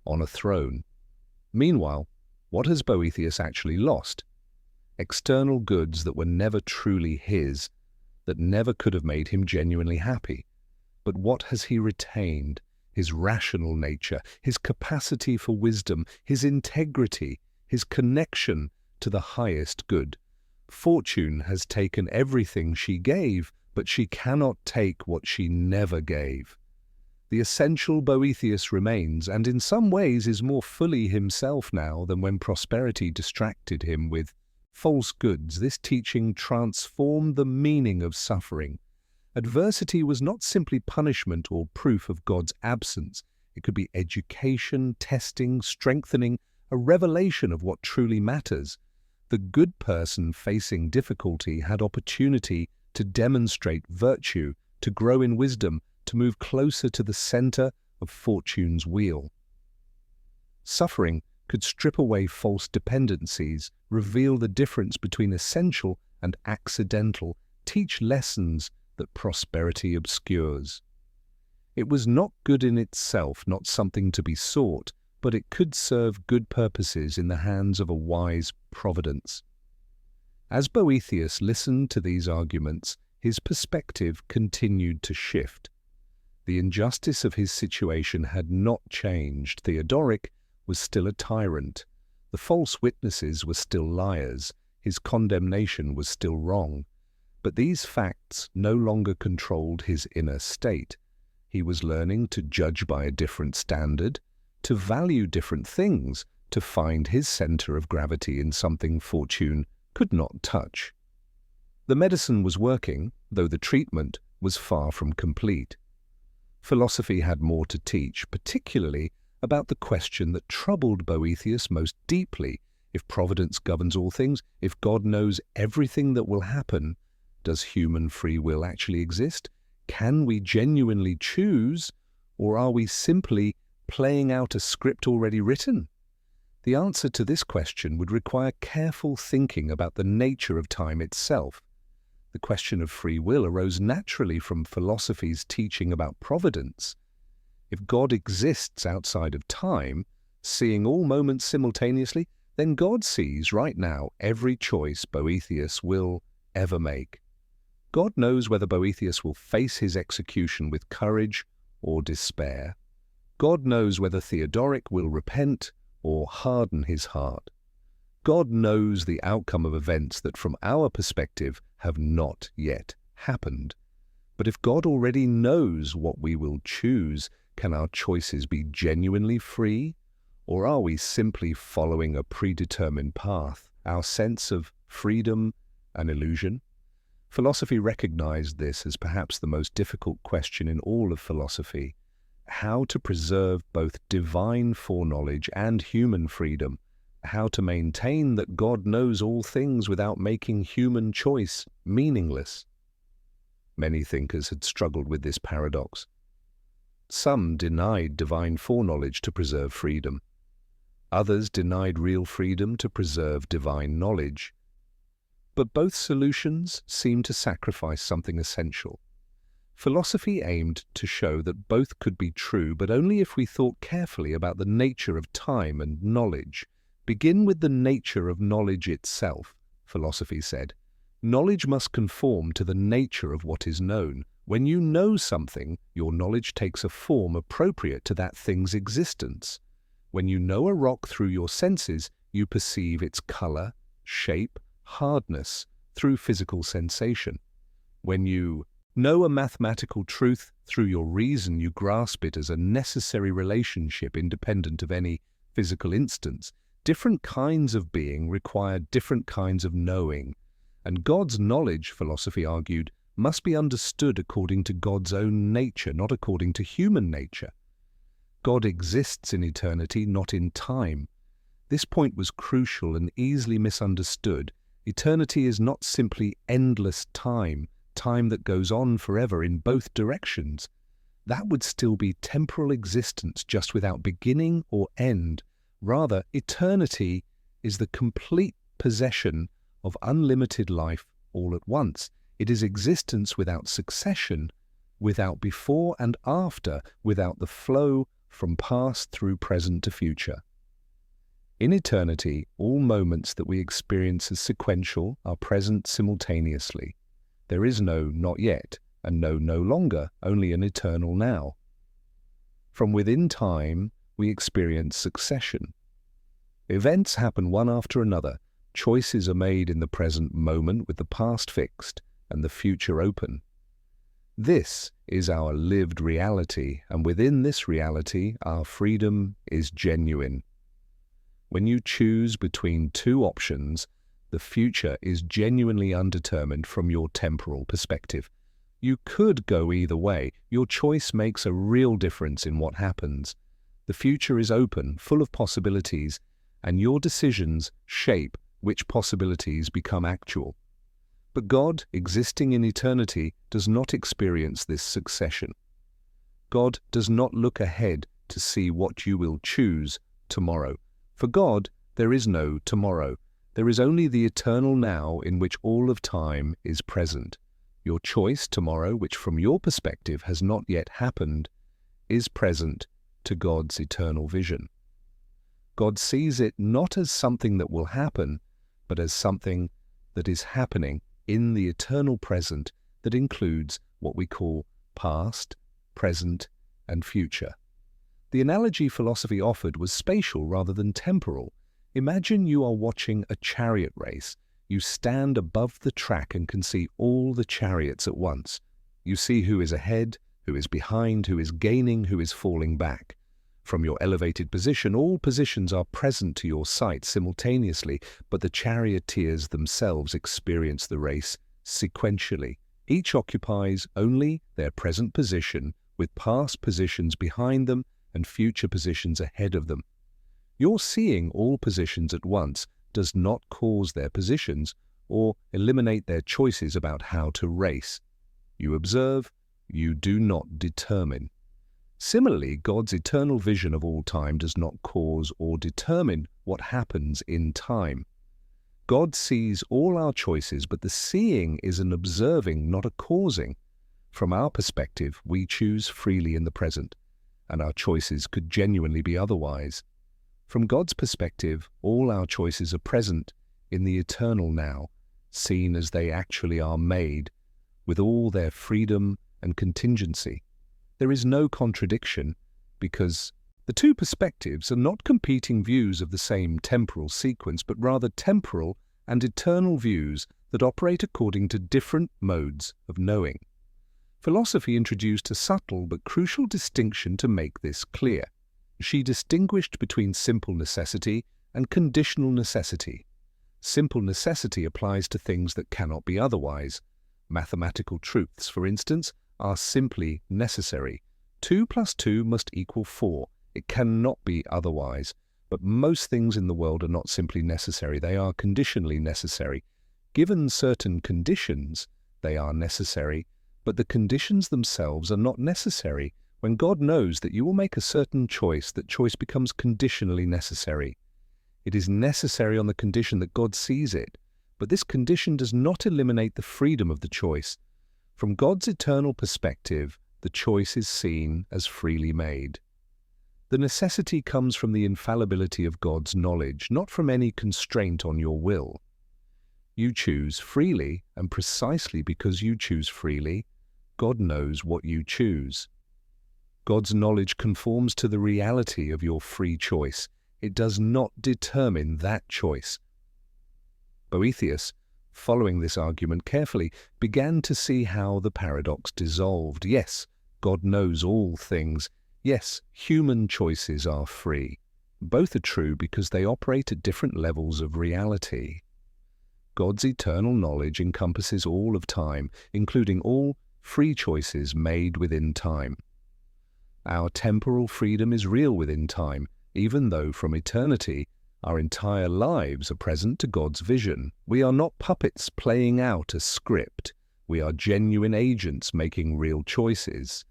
on a throne. Meanwhile, what has Boethius actually lost? External goods that were never truly his, that never could have made him genuinely happy. But what has he retained? His rational nature, his capacity for wisdom, his integrity, his connection to the highest good. Fortune has taken everything she gave, but she cannot take what she never gave. The essential Boethius remains, and in some ways is more fully himself now than when prosperity distracted him with false goods. This teaching transformed the meaning of suffering. Adversity was not simply punishment or proof of God's absence. It could be education, testing, strengthening, a revelation of what truly matters. The good person facing difficulty had opportunity to demonstrate virtue, to grow in wisdom, to move closer to the center of fortune's wheel. Suffering could strip away false dependencies, reveal the difference between essential and accidental, teach lessons that prosperity obscures. It was not good in itself, not something to be sought, but it could serve good purposes in the hands of a wise providence. As Boethius listened to these arguments, his perspective continued to shift. The injustice of his situation had not changed. Theodoric was still a tyrant. The false witnesses were still liars. His condemnation was still wrong. But these facts no longer controlled his inner state. He was learning to judge by a different standard, to value different things, to find his center of gravity in something fortune could not touch. The medicine was working, though the treatment was far from complete. Philosophy had more to teach, particularly about the question that troubled Boethius most deeply. If providence governs all things, if God knows everything that will happen, does human free will actually exist? Can we genuinely choose, or are we simply playing out a script already written? The answer to this question would require careful thinking about the nature of time itself. The question of free will arose naturally from philosophy's teaching about providence. If God exists outside of time, seeing all moments simultaneously, then God sees right now every choice Boethius will ever make. God knows whether Boethius will face his execution with courage or despair. God knows whether Theodoric will repent or harden his heart. God knows the outcome of events that from our perspective have not yet happened. But if God already knows what we will choose, can our choices be genuinely free? Or are we simply following a predetermined path, our sense of freedom an illusion? Philosophy recognized this as perhaps the most difficult question in all of philosophy: how to preserve both divine foreknowledge and human freedom, how to maintain that God knows all things without making human choice meaningless. Many thinkers had struggled with this paradox. Some denied divine foreknowledge to preserve freedom. Others denied real freedom to preserve divine knowledge. But both solutions seemed to sacrifice something essential. Philosophy aimed to show that both could be true, but only if we thought carefully about the nature of time and knowledge. Begin with the nature of knowledge itself, philosophy said. Knowledge must conform to the nature of what is known. When you know something, your knowledge takes a form appropriate to that thing's existence. When you know a rock through your senses, you perceive its color, shape, hardness through physical sensation. When you know a mathematical truth through your reason, you grasp it as a necessary relationship independent of any physical instance. Different kinds of being require different kinds of knowing, and God's knowledge, philosophy argued, must be understood according to God's own nature, not according to human nature. God exists in eternity, not in time. This point was crucial and easily misunderstood. Eternity is not simply endless time, time that goes on forever in both directions. That would still be temporal existence just without beginning or end. Rather, eternity is the complete possession of unlimited life all at once. It is existence without succession, without before and after, without the flow from past through present to future. In eternity, all moments that we experience as sequential are present simultaneously. There is no not yet and no longer, only an eternal now. From within time, we experience succession. Events happen one after another. Choices are made in the present moment with the past fixed and the future open. This is our lived reality, and within this reality, our freedom is genuine. When you choose between two options, the future is genuinely undetermined from your temporal perspective. You could go either way. Your choice makes a real difference in what happens. The future is open, full of possibilities, and your decisions shape which possibilities become actual. But God, existing in eternity, does not experience this succession. God does not look ahead to see what you will choose tomorrow. For God, there is no tomorrow. There is only the eternal now in which all of time is present. Your choice tomorrow, which from your perspective has not yet happened, is present to God's eternal vision. God sees it not as something that will happen, but as something that is happening in the eternal present that includes what we call past, present, and future. The analogy philosophy offered was spatial rather than temporal. Imagine you are watching a chariot race. You stand above the track and can see all the chariots at once. You see who is ahead, who is behind, who is gaining, who is falling back. From your elevated position, all positions are present to your sight simultaneously, but the charioteers themselves experience the race sequentially. Each occupies only their present position, with past positions behind them and future positions ahead of them. Your seeing all positions at once does not cause their positions or eliminate their choices about how to race. You observe, you do not determine. Similarly, God's eternal vision of all time does not cause or determine what happens in time. God sees all our choices, but the seeing is an observing, not a causing. From our perspective, we choose freely in the present, and our choices could genuinely be otherwise. From God's perspective, all our choices are present in the eternal now, seen as they actually are made, with all their freedom and contingency. There is no contradiction, because the two perspectives are not competing views of the same temporal sequence, but rather temporal and eternal views that operate according to different modes of knowing. Philosophy introduced a subtle but crucial distinction to make this clear. She distinguished between simple necessity and conditional necessity. Simple necessity applies to things that cannot be otherwise. Mathematical truths, for instance, are simply necessary. 2 + 2 must equal 4. It cannot be otherwise. But most things in the world are not simply necessary. They are conditionally necessary. Given certain conditions, they are necessary, but the conditions themselves are not necessary. When God knows that you will make a certain choice, that choice becomes conditionally necessary. It is necessary on the condition that God sees it, but this condition does not eliminate the freedom of the choice. From God's eternal perspective, the choice is seen as freely made. The necessity comes from the infallibility of God's knowledge, not from any constraint on your will. You choose freely, and precisely because you choose freely, God knows what you choose. God's knowledge conforms to the reality of your free choice. It does not determine that choice. Boethius, following this argument carefully, began to see how the paradox dissolved. Yes, God knows all things. Yes, human choices are free. Both are true because they operate at different levels of reality. God's eternal knowledge encompasses all of time, including all free choices made within time. Our temporal freedom is real within time, even though from eternity our entire lives are present to God's vision. We are not puppets playing out a script. We are genuine agents making real choices.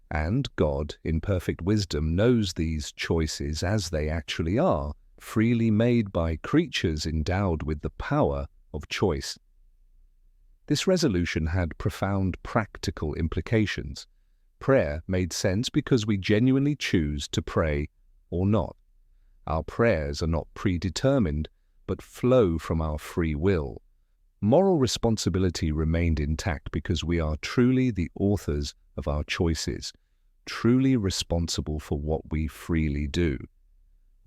And God, in perfect wisdom, knows these choices as they actually are, freely made by creatures endowed with the power of choice. This resolution had profound practical implications. Prayer made sense because we genuinely choose to pray or not. Our prayers are not predetermined, but flow from our free will. Moral responsibility remained intact because we are truly the authors of our choices, truly responsible for what we freely do.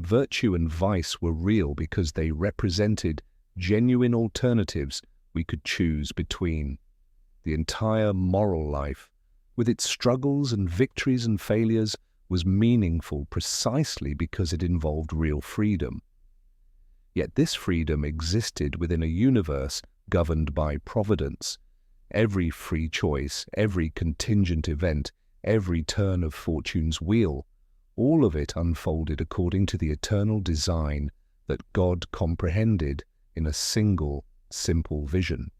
Virtue and vice were real because they represented genuine alternatives we could choose between. The entire moral life, with its struggles and victories and failures, was meaningful precisely because it involved real freedom. Yet this freedom existed within a universe governed by providence. Every free choice, every contingent event, every turn of fortune's wheel, all of it unfolded according to the eternal design that God comprehended in a single, simple vision.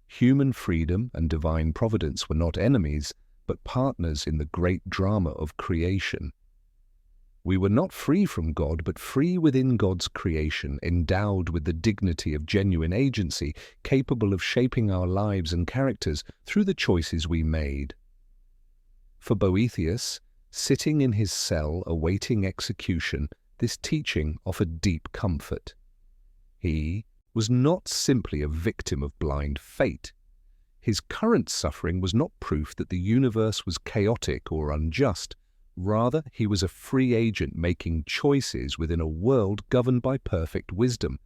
Human freedom and divine providence were not enemies, but partners in the great drama of creation. We were not free from God, but free within God's creation, endowed with the dignity of genuine agency, capable of shaping our lives and characters through the choices we made. For Boethius, sitting in his cell awaiting execution, this teaching offered deep comfort. He was not simply a victim of blind fate. His current suffering was not proof that the universe was chaotic or unjust. Rather, he was a free agent making choices within a world governed by perfect wisdom.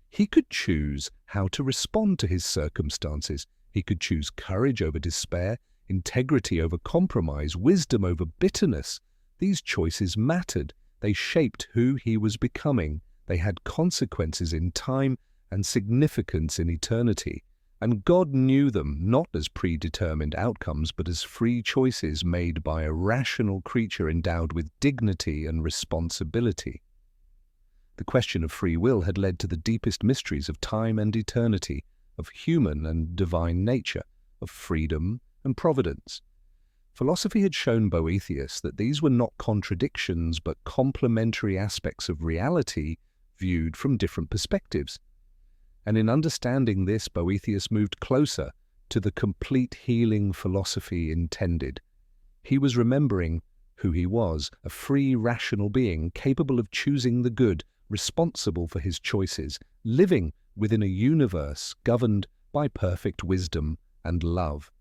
He could choose how to respond to his circumstances. He could choose courage over despair, integrity over compromise, wisdom over bitterness. These choices mattered. They shaped who he was becoming. They had consequences in time and significance in eternity. And God knew them not as predetermined outcomes, but as free choices made by a rational creature endowed with dignity and responsibility. The question of free will had led to the deepest mysteries of time and eternity, of human and divine nature, of freedom and providence. Philosophy had shown Boethius that these were not contradictions but complementary aspects of reality viewed from different perspectives. And in understanding this, Boethius moved closer to the complete healing philosophy intended. He was remembering who he was, a free, rational being capable of choosing the good, responsible for his choices, living within a universe governed by perfect wisdom and love.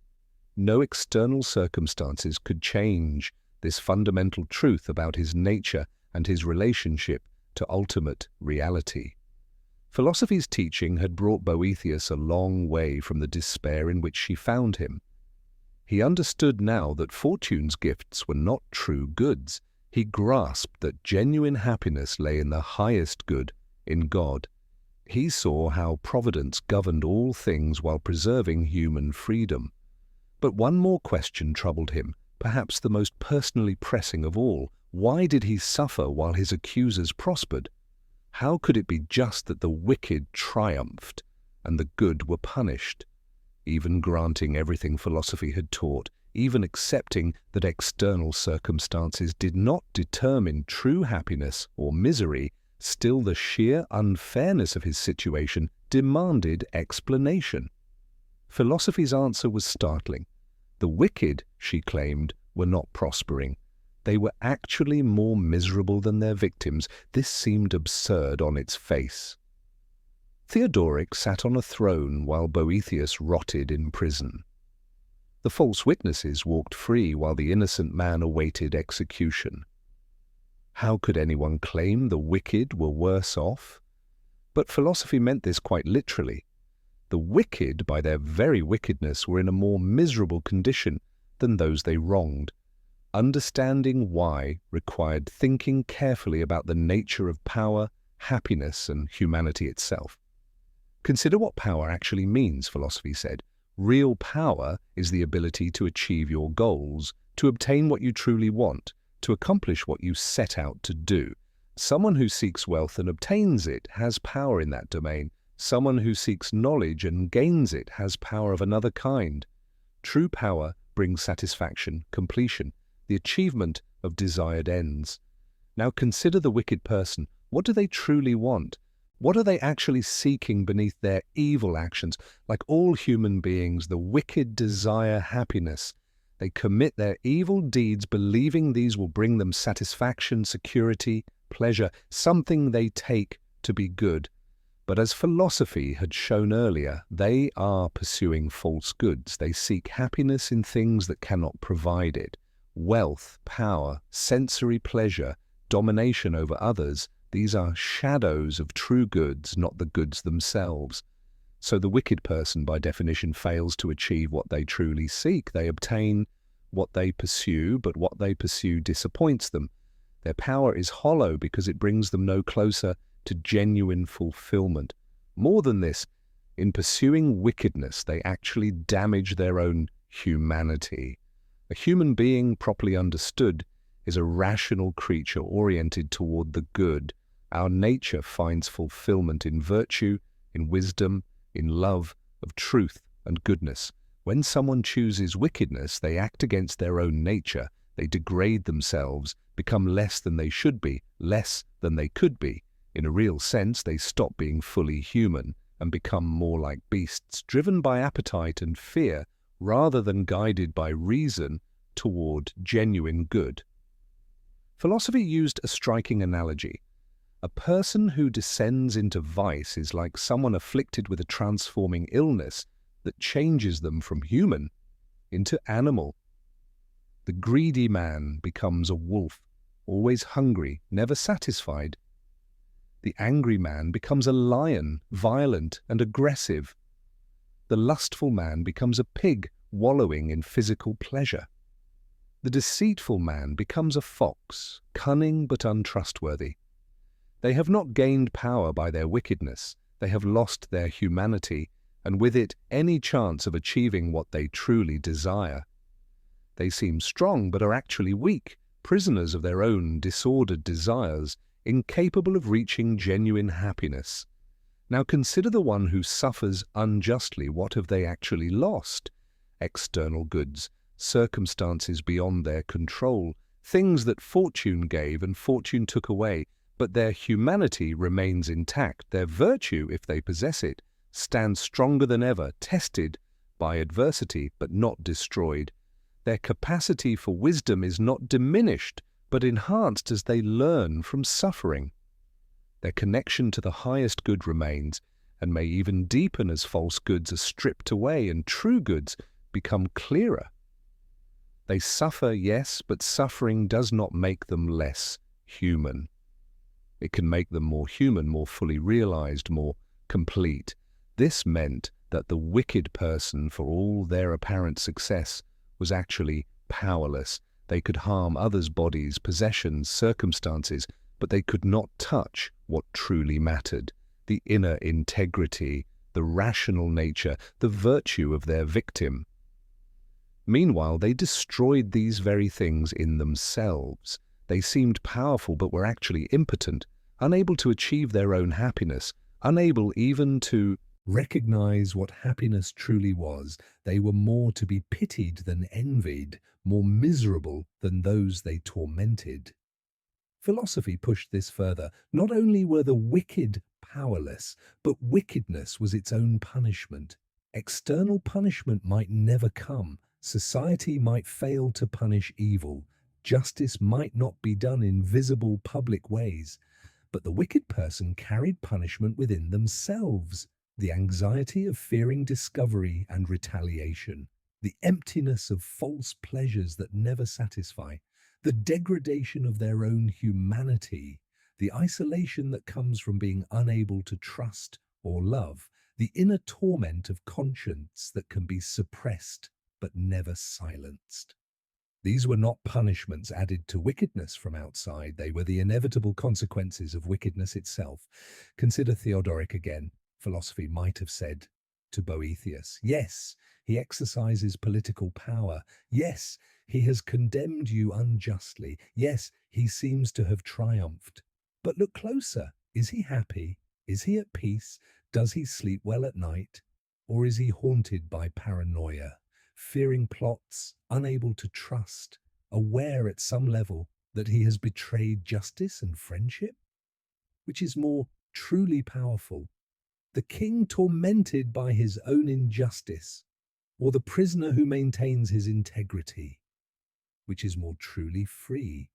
No external circumstances could change this fundamental truth about his nature and his relationship to ultimate reality. Philosophy's teaching had brought Boethius a long way from the despair in which she found him. He understood now that fortune's gifts were not true goods. He grasped that genuine happiness lay in the highest good, in God. He saw how providence governed all things while preserving human freedom. But one more question troubled him, perhaps the most personally pressing of all. Why did he suffer while his accusers prospered? How could it be just that the wicked triumphed and the good were punished? Even granting everything philosophy had taught, even accepting that external circumstances did not determine true happiness or misery, still the sheer unfairness of his situation demanded explanation. Philosophy's answer was startling. The wicked, she claimed, were not prospering. They were actually more miserable than their victims. This seemed absurd on its face. Theodoric sat on a throne while Boethius rotted in prison. The false witnesses walked free while the innocent man awaited execution. How could anyone claim the wicked were worse off? But philosophy meant this quite literally. The wicked, by their very wickedness, were in a more miserable condition than those they wronged. Understanding why required thinking carefully about the nature of power, happiness, and humanity itself. Consider what power actually means, philosophy said. Real power is the ability to achieve your goals, to obtain what you truly want, to accomplish what you set out to do. Someone who seeks wealth and obtains it has power in that domain. Someone who seeks knowledge and gains it has power of another kind. True power brings satisfaction, completion, the achievement of desired ends. Now consider the wicked person. What do they truly want? What are they actually seeking beneath their evil actions? Like all human beings, the wicked desire happiness. They commit their evil deeds believing these will bring them satisfaction, security, pleasure, something they take to be good. But as philosophy had shown earlier, they are pursuing false goods. They seek happiness in things that cannot provide it. Wealth, power, sensory pleasure, domination over others, these are shadows of true goods, not the goods themselves. So the wicked person, by definition, fails to achieve what they truly seek. They obtain what they pursue, but what they pursue disappoints them. Their power is hollow because it brings them no closer to genuine fulfillment. More than this, in pursuing wickedness, they actually damage their own humanity. A human being, properly understood, is a rational creature oriented toward the good. Our nature finds fulfillment in virtue, in wisdom, in love, of truth and goodness. When someone chooses wickedness, they act against their own nature. They degrade themselves, become less than they should be, less than they could be. In a real sense, they stop being fully human and become more like beasts, driven by appetite and fear rather than guided by reason toward genuine good. Philosophy used a striking analogy. A person who descends into vice is like someone afflicted with a transforming illness that changes them from human into animal. The greedy man becomes a wolf, always hungry, never satisfied. The angry man becomes a lion, violent and aggressive. The lustful man becomes a pig, wallowing in physical pleasure. The deceitful man becomes a fox, cunning but untrustworthy. They have not gained power by their wickedness. They have lost their humanity, and with it any chance of achieving what they truly desire. They seem strong but are actually weak, prisoners of their own disordered desires, incapable of reaching genuine happiness. Now consider the one who suffers unjustly. What have they actually lost? External goods, circumstances beyond their control, things that fortune gave and fortune took away, but their humanity remains intact. Their virtue, if they possess it, stands stronger than ever, tested by adversity but not destroyed. Their capacity for wisdom is not diminished, but enhanced as they learn from suffering. Their connection to the highest good remains, and may even deepen as false goods are stripped away and true goods become clearer. They suffer, yes, but suffering does not make them less human. It can make them more human, more fully realized, more complete. This meant that the wicked person, for all their apparent success, was actually powerless. They could harm others' bodies, possessions, circumstances, but they could not touch what truly mattered, the inner integrity, the rational nature, the virtue of their victim. Meanwhile, they destroyed these very things in themselves. They seemed powerful but were actually impotent, unable to achieve their own happiness, unable even to recognize what happiness truly was. They were more to be pitied than envied, more miserable than those they tormented. Philosophy pushed this further. Not only were the wicked powerless, but wickedness was its own punishment. External punishment might never come. Society might fail to punish evil. Justice might not be done in visible public ways. But the wicked person carried punishment within themselves, the anxiety of fearing discovery and retaliation, the emptiness of false pleasures that never satisfy, the degradation of their own humanity, the isolation that comes from being unable to trust or love, the inner torment of conscience that can be suppressed but never silenced. These were not punishments added to wickedness from outside, they were the inevitable consequences of wickedness itself. Consider Theodoric again. Philosophy might have said to Boethius, yes, he exercises political power. Yes, he has condemned you unjustly. Yes, he seems to have triumphed. But look closer. Is he happy? Is he at peace? Does he sleep well at night? Or is he haunted by paranoia, fearing plots, unable to trust, aware at some level that he has betrayed justice and friendship? Which is more truly powerful, the king tormented by his own injustice, or the prisoner who maintains his integrity? Which is more truly free,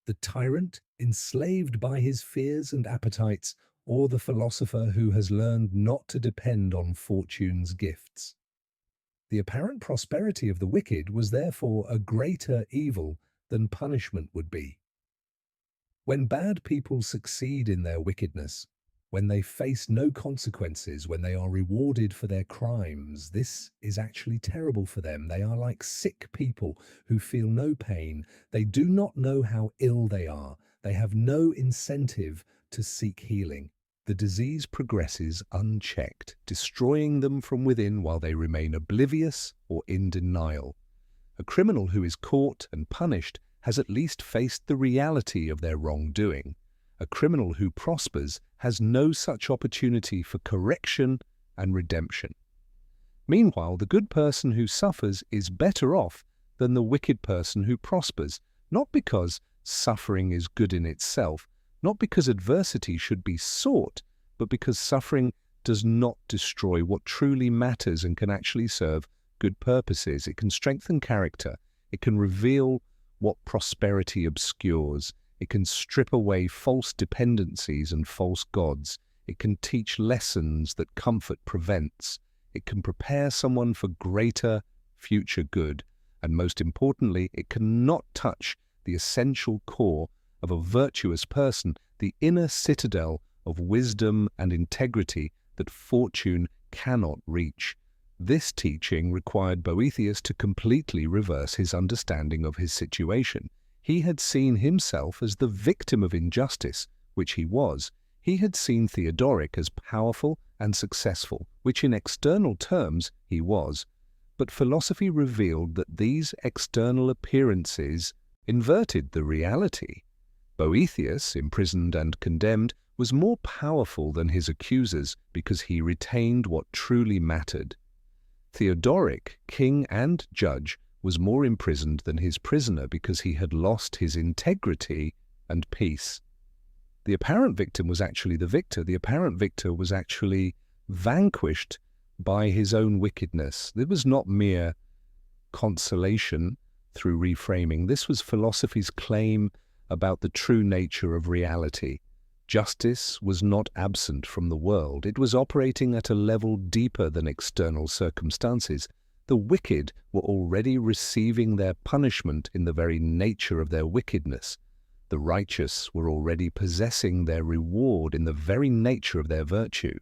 the tyrant enslaved by his fears and appetites, or the philosopher who has learned not to depend on fortune's gifts? The apparent prosperity of the wicked was therefore a greater evil than punishment would be. When bad people succeed in their wickedness, when they face no consequences, when they are rewarded for their crimes, this is actually terrible for them. They are like sick people who feel no pain. They do not know how ill they are. They have no incentive to seek healing. The disease progresses unchecked, destroying them from within while they remain oblivious or in denial. A criminal who is caught and punished has at least faced the reality of their wrongdoing. A criminal who prospers has no such opportunity for correction and redemption. Meanwhile, the good person who suffers is better off than the wicked person who prospers, not because suffering is good in itself, not because adversity should be sought, but because suffering does not destroy what truly matters and can actually serve good purposes. It can strengthen character. It can reveal what prosperity obscures. It can strip away false dependencies and false gods. It can teach lessons that comfort prevents. It can prepare someone for greater future good. And most importantly, it cannot touch the essential core of a virtuous person, the inner citadel of wisdom and integrity that fortune cannot reach. This teaching required Boethius to completely reverse his understanding of his situation. He had seen himself as the victim of injustice, which he was. He had seen Theodoric as powerful and successful, which in external terms he was. But philosophy revealed that these external appearances inverted the reality. Boethius, imprisoned and condemned, was more powerful than his accusers because he retained what truly mattered. Theodoric, king and judge, was more imprisoned than his prisoner because he had lost his integrity and peace. The apparent victim was actually the victor. The apparent victor was actually vanquished by his own wickedness. It was not mere consolation through reframing. This was philosophy's claim about the true nature of reality. Justice was not absent from the world. It was operating at a level deeper than external circumstances. The wicked were already receiving their punishment in the very nature of their wickedness. The righteous were already possessing their reward in the very nature of their virtue.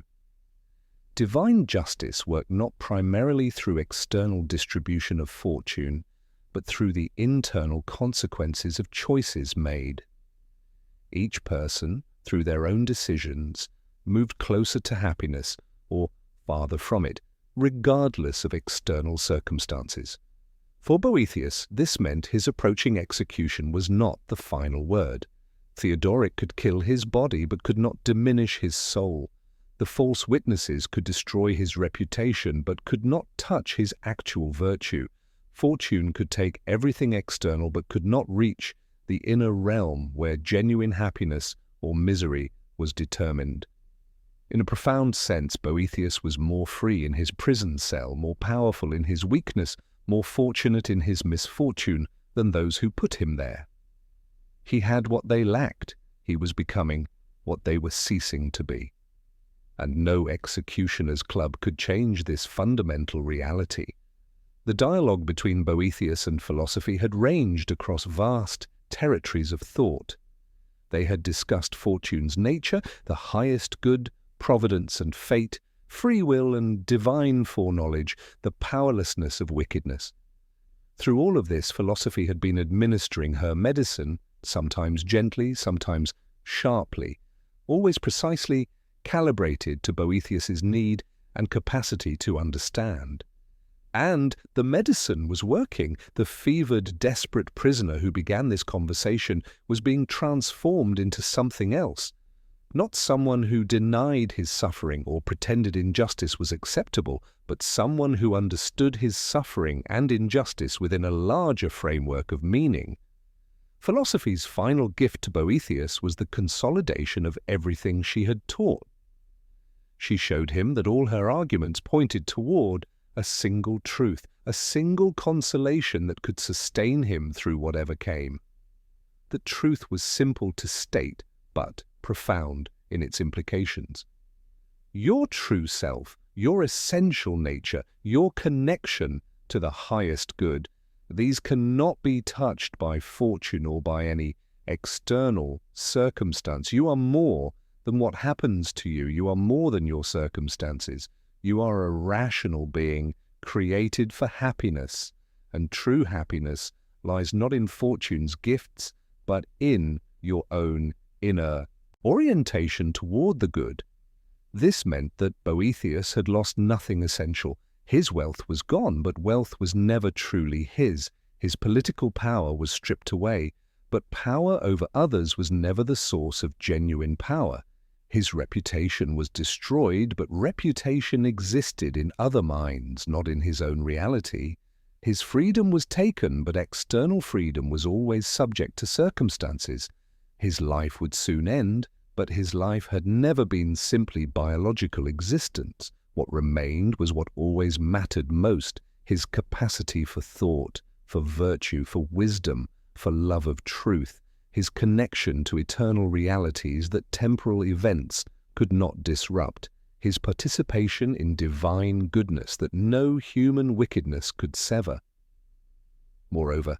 Divine justice worked not primarily through external distribution of fortune, but through the internal consequences of choices made. Each person, through their own decisions, moved closer to happiness or farther from it, regardless of external circumstances. For Boethius, this meant his approaching execution was not the final word. Theodoric could kill his body but could not diminish his soul. The false witnesses could destroy his reputation but could not touch his actual virtue. Fortune could take everything external but could not reach the inner realm where genuine happiness or misery was determined. In a profound sense, Boethius was more free in his prison cell, more powerful in his weakness, more fortunate in his misfortune than those who put him there. He had what they lacked. He was becoming what they were ceasing to be. And no executioner's club could change this fundamental reality. The dialogue between Boethius and philosophy had ranged across vast territories of thought. They had discussed fortune's nature, the highest good, providence and fate, free will and divine foreknowledge, the powerlessness of wickedness. Through all of this, philosophy had been administering her medicine, sometimes gently, sometimes sharply, always precisely calibrated to Boethius's need and capacity to understand. And the medicine was working. The fevered, desperate prisoner who began this conversation was being transformed into something else. Not someone who denied his suffering or pretended injustice was acceptable, but someone who understood his suffering and injustice within a larger framework of meaning. Philosophy's final gift to Boethius was the consolidation of everything she had taught. She showed him that all her arguments pointed toward a single truth, a single consolation that could sustain him through whatever came. The truth was simple to state, but profound in its implications. Your true self, your essential nature, your connection to the highest good, these cannot be touched by fortune or by any external circumstance. You are more than what happens to you. You are more than your circumstances. You are a rational being created for happiness, and true happiness lies not in fortune's gifts, but in your own inner orientation toward the good. This meant that Boethius had lost nothing essential. His wealth was gone, but wealth was never truly his. His political power was stripped away, but power over others was never the source of genuine power. His reputation was destroyed, but reputation existed in other minds, not in his own reality. His freedom was taken, but external freedom was always subject to circumstances. His life would soon end, but his life had never been simply biological existence. What remained was what always mattered most, his capacity for thought, for virtue, for wisdom, for love of truth, his connection to eternal realities that temporal events could not disrupt, his participation in divine goodness that no human wickedness could sever. Moreover,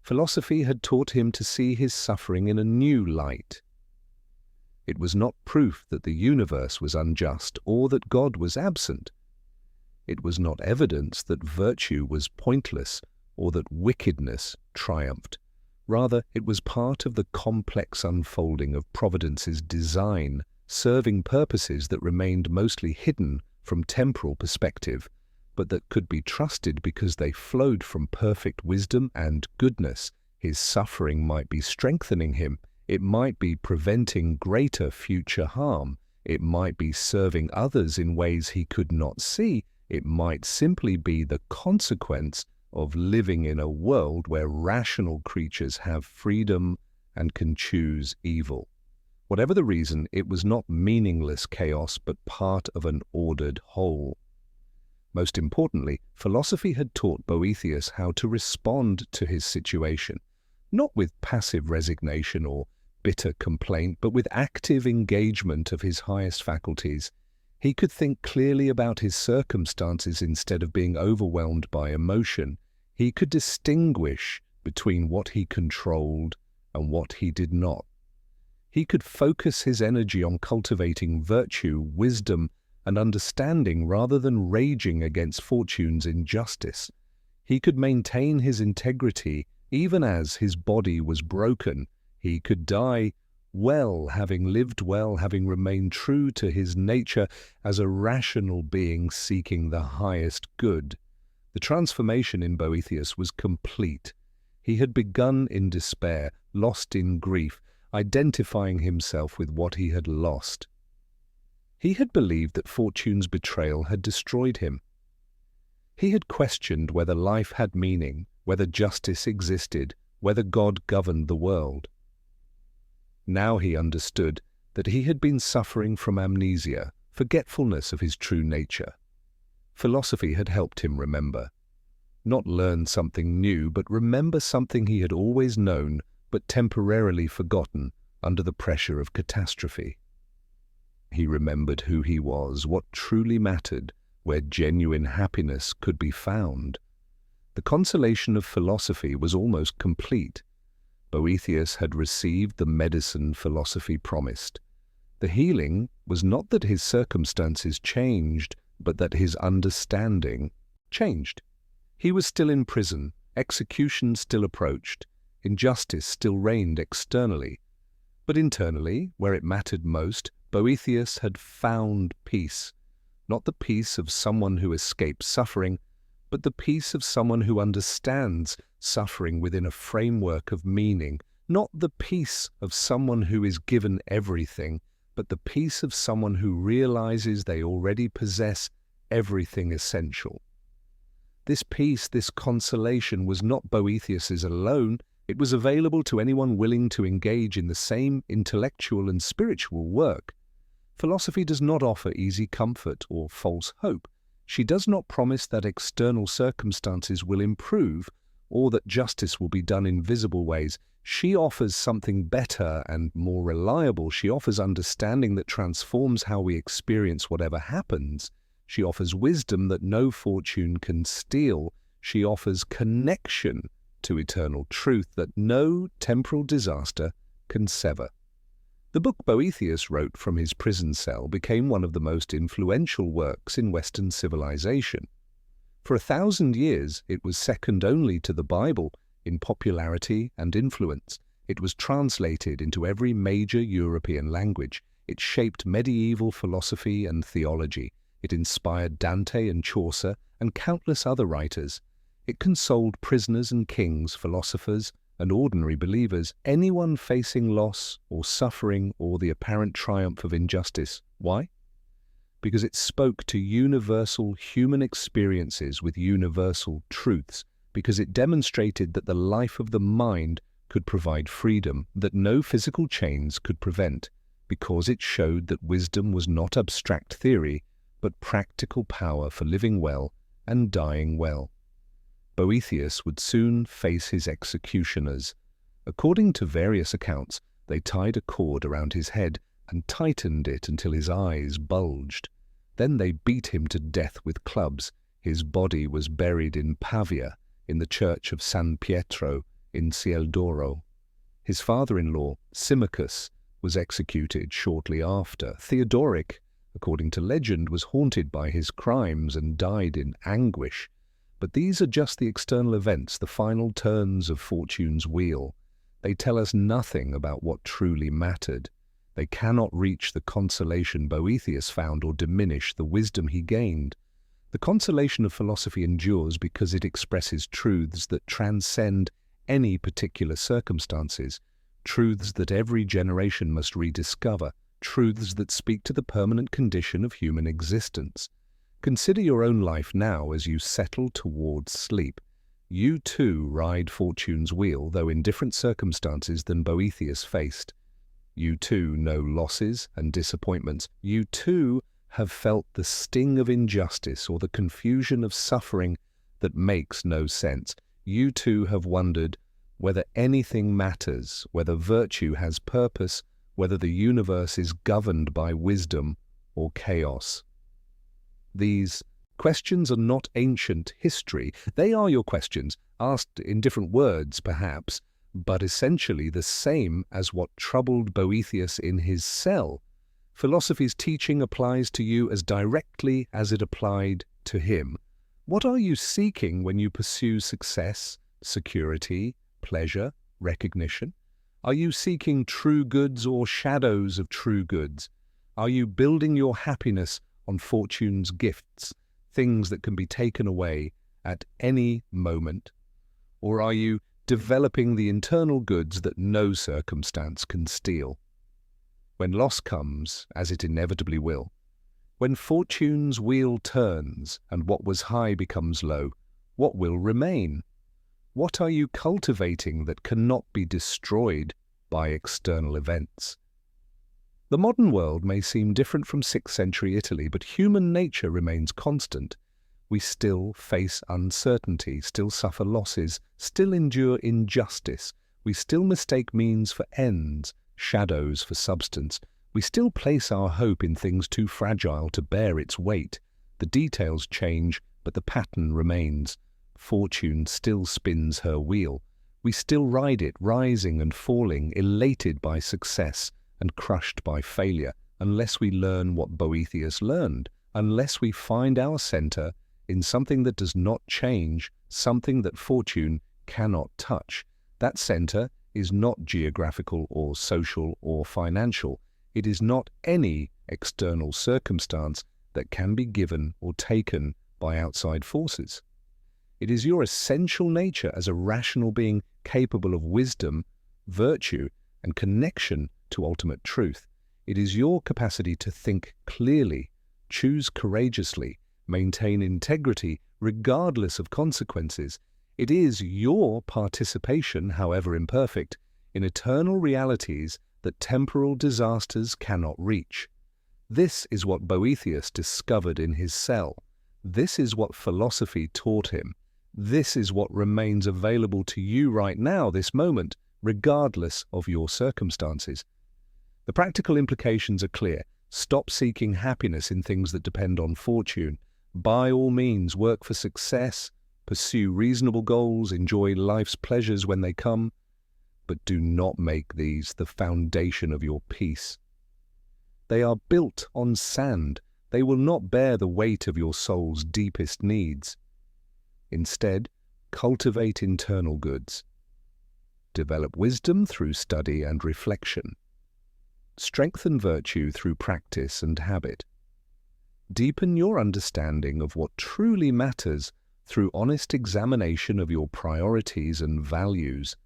philosophy had taught him to see his suffering in a new light. It was not proof that the universe was unjust or that God was absent. It was not evidence that virtue was pointless or that wickedness triumphed. Rather, it was part of the complex unfolding of Providence's design, serving purposes that remained mostly hidden from temporal perspective, but that could be trusted because they flowed from perfect wisdom and goodness. His suffering might be strengthening him. It might be preventing greater future harm. It might be serving others in ways he could not see. It might simply be the consequence of living in a world where rational creatures have freedom and can choose evil. Whatever the reason, it was not meaningless chaos, but part of an ordered whole. Most importantly, philosophy had taught Boethius how to respond to his situation, not with passive resignation or bitter complaint, but with active engagement of his highest faculties. He could think clearly about his circumstances instead of being overwhelmed by emotion. He could distinguish between what he controlled and what he did not. He could focus his energy on cultivating virtue, wisdom, and understanding rather than raging against fortune's injustice. He could maintain his integrity even as his body was broken. He could die well, having lived well, having remained true to his nature as a rational being seeking the highest good. The transformation in Boethius was complete. He had begun in despair, lost in grief, identifying himself with what he had lost. He had believed that fortune's betrayal had destroyed him. He had questioned whether life had meaning, whether justice existed, whether God governed the world. Now he understood that he had been suffering from amnesia, forgetfulness of his true nature. Philosophy had helped him remember. Not learn something new, but remember something he had always known, but temporarily forgotten under the pressure of catastrophe. He remembered who he was, what truly mattered, where genuine happiness could be found. The consolation of philosophy was almost complete. Boethius had received the medicine philosophy promised. The healing was not that his circumstances changed, but that his understanding changed. He was still in prison, execution still approached, injustice still reigned externally. But internally, where it mattered most, Boethius had found peace. Not the peace of someone who escapes suffering, but the peace of someone who understands suffering within a framework of meaning. Not the peace of someone who is given everything, but the peace of someone who realizes they already possess everything essential. This peace, this consolation, was not Boethius's alone. It was available to anyone willing to engage in the same intellectual and spiritual work. Philosophy does not offer easy comfort or false hope. She does not promise that external circumstances will improve or that justice will be done in visible ways. She offers something better and more reliable. She offers understanding that transforms how we experience whatever happens. She offers wisdom that no fortune can steal. She offers connection to eternal truth that no temporal disaster can sever. The book Boethius wrote from his prison cell became one of the most influential works in Western civilization. For 1,000 years, it was second only to the Bible in popularity and influence. It was translated into every major European language. It shaped medieval philosophy and theology. It inspired Dante and Chaucer and countless other writers. It consoled prisoners and kings, philosophers and ordinary believers, anyone facing loss or suffering or the apparent triumph of injustice. Why? Because it spoke to universal human experiences with universal truths, because it demonstrated that the life of the mind could provide freedom that no physical chains could prevent, because it showed that wisdom was not abstract theory, but practical power for living well and dying well. Boethius would soon face his executioners. According to various accounts, they tied a cord around his head and tightened it until his eyes bulged. Then they beat him to death with clubs. His body was buried in Pavia, in the church of San Pietro in Ciel d'Oro. His father-in-law, Symmachus, was executed shortly after. Theodoric, according to legend, was haunted by his crimes and died in anguish. But these are just the external events, the final turns of fortune's wheel. They tell us nothing about what truly mattered. They cannot reach the consolation Boethius found or diminish the wisdom he gained. The consolation of philosophy endures because it expresses truths that transcend any particular circumstances, truths that every generation must rediscover, truths that speak to the permanent condition of human existence. Consider your own life now as you settle towards sleep. You too ride fortune's wheel, though in different circumstances than Boethius faced. You too know losses and disappointments. You too have felt the sting of injustice or the confusion of suffering that makes no sense. You too have wondered whether anything matters, whether virtue has purpose, whether the universe is governed by wisdom or chaos. These questions are not ancient history. They are your questions, asked in different words perhaps, but essentially the same as what troubled Boethius in his cell. Philosophy's teaching applies to you as directly as it applied to him. What are you seeking when you pursue success, security, pleasure, recognition? Are you seeking true goods or shadows of true goods? Are you building your happiness on fortune's gifts, things that can be taken away at any moment? Or are you developing the internal goods that no circumstance can steal? When loss comes, as it inevitably will, when fortune's wheel turns and what was high becomes low, what will remain? What are you cultivating that cannot be destroyed by external events? The modern world may seem different from 6th century Italy, but human nature remains constant. We still face uncertainty, still suffer losses, still endure injustice. We still mistake means for ends, shadows for substance. We still place our hope in things too fragile to bear its weight. The details change, but the pattern remains. Fortune still spins her wheel. We still ride it, rising and falling, elated by success and crushed by failure, unless we learn what Boethius learned, unless we find our center in something that does not change, something that fortune cannot touch. That center is not geographical or social or financial. It is not any external circumstance that can be given or taken by outside forces. It is your essential nature as a rational being capable of wisdom, virtue, and connection to ultimate truth. It is your capacity to think clearly, choose courageously, maintain integrity regardless of consequences. It is your participation, however imperfect, in eternal realities that temporal disasters cannot reach. This is what Boethius discovered in his cell. This is what philosophy taught him. This is what remains available to you right now, this moment, regardless of your circumstances. The practical implications are clear. Stop seeking happiness in things that depend on fortune. By all means, work for success, pursue reasonable goals, enjoy life's pleasures when they come, but do not make these the foundation of your peace. They are built on sand. They will not bear the weight of your soul's deepest needs. Instead, cultivate internal goods. Develop wisdom through study and reflection. Strengthen virtue through practice and habit. Deepen your understanding of what truly matters through honest examination of your priorities and values.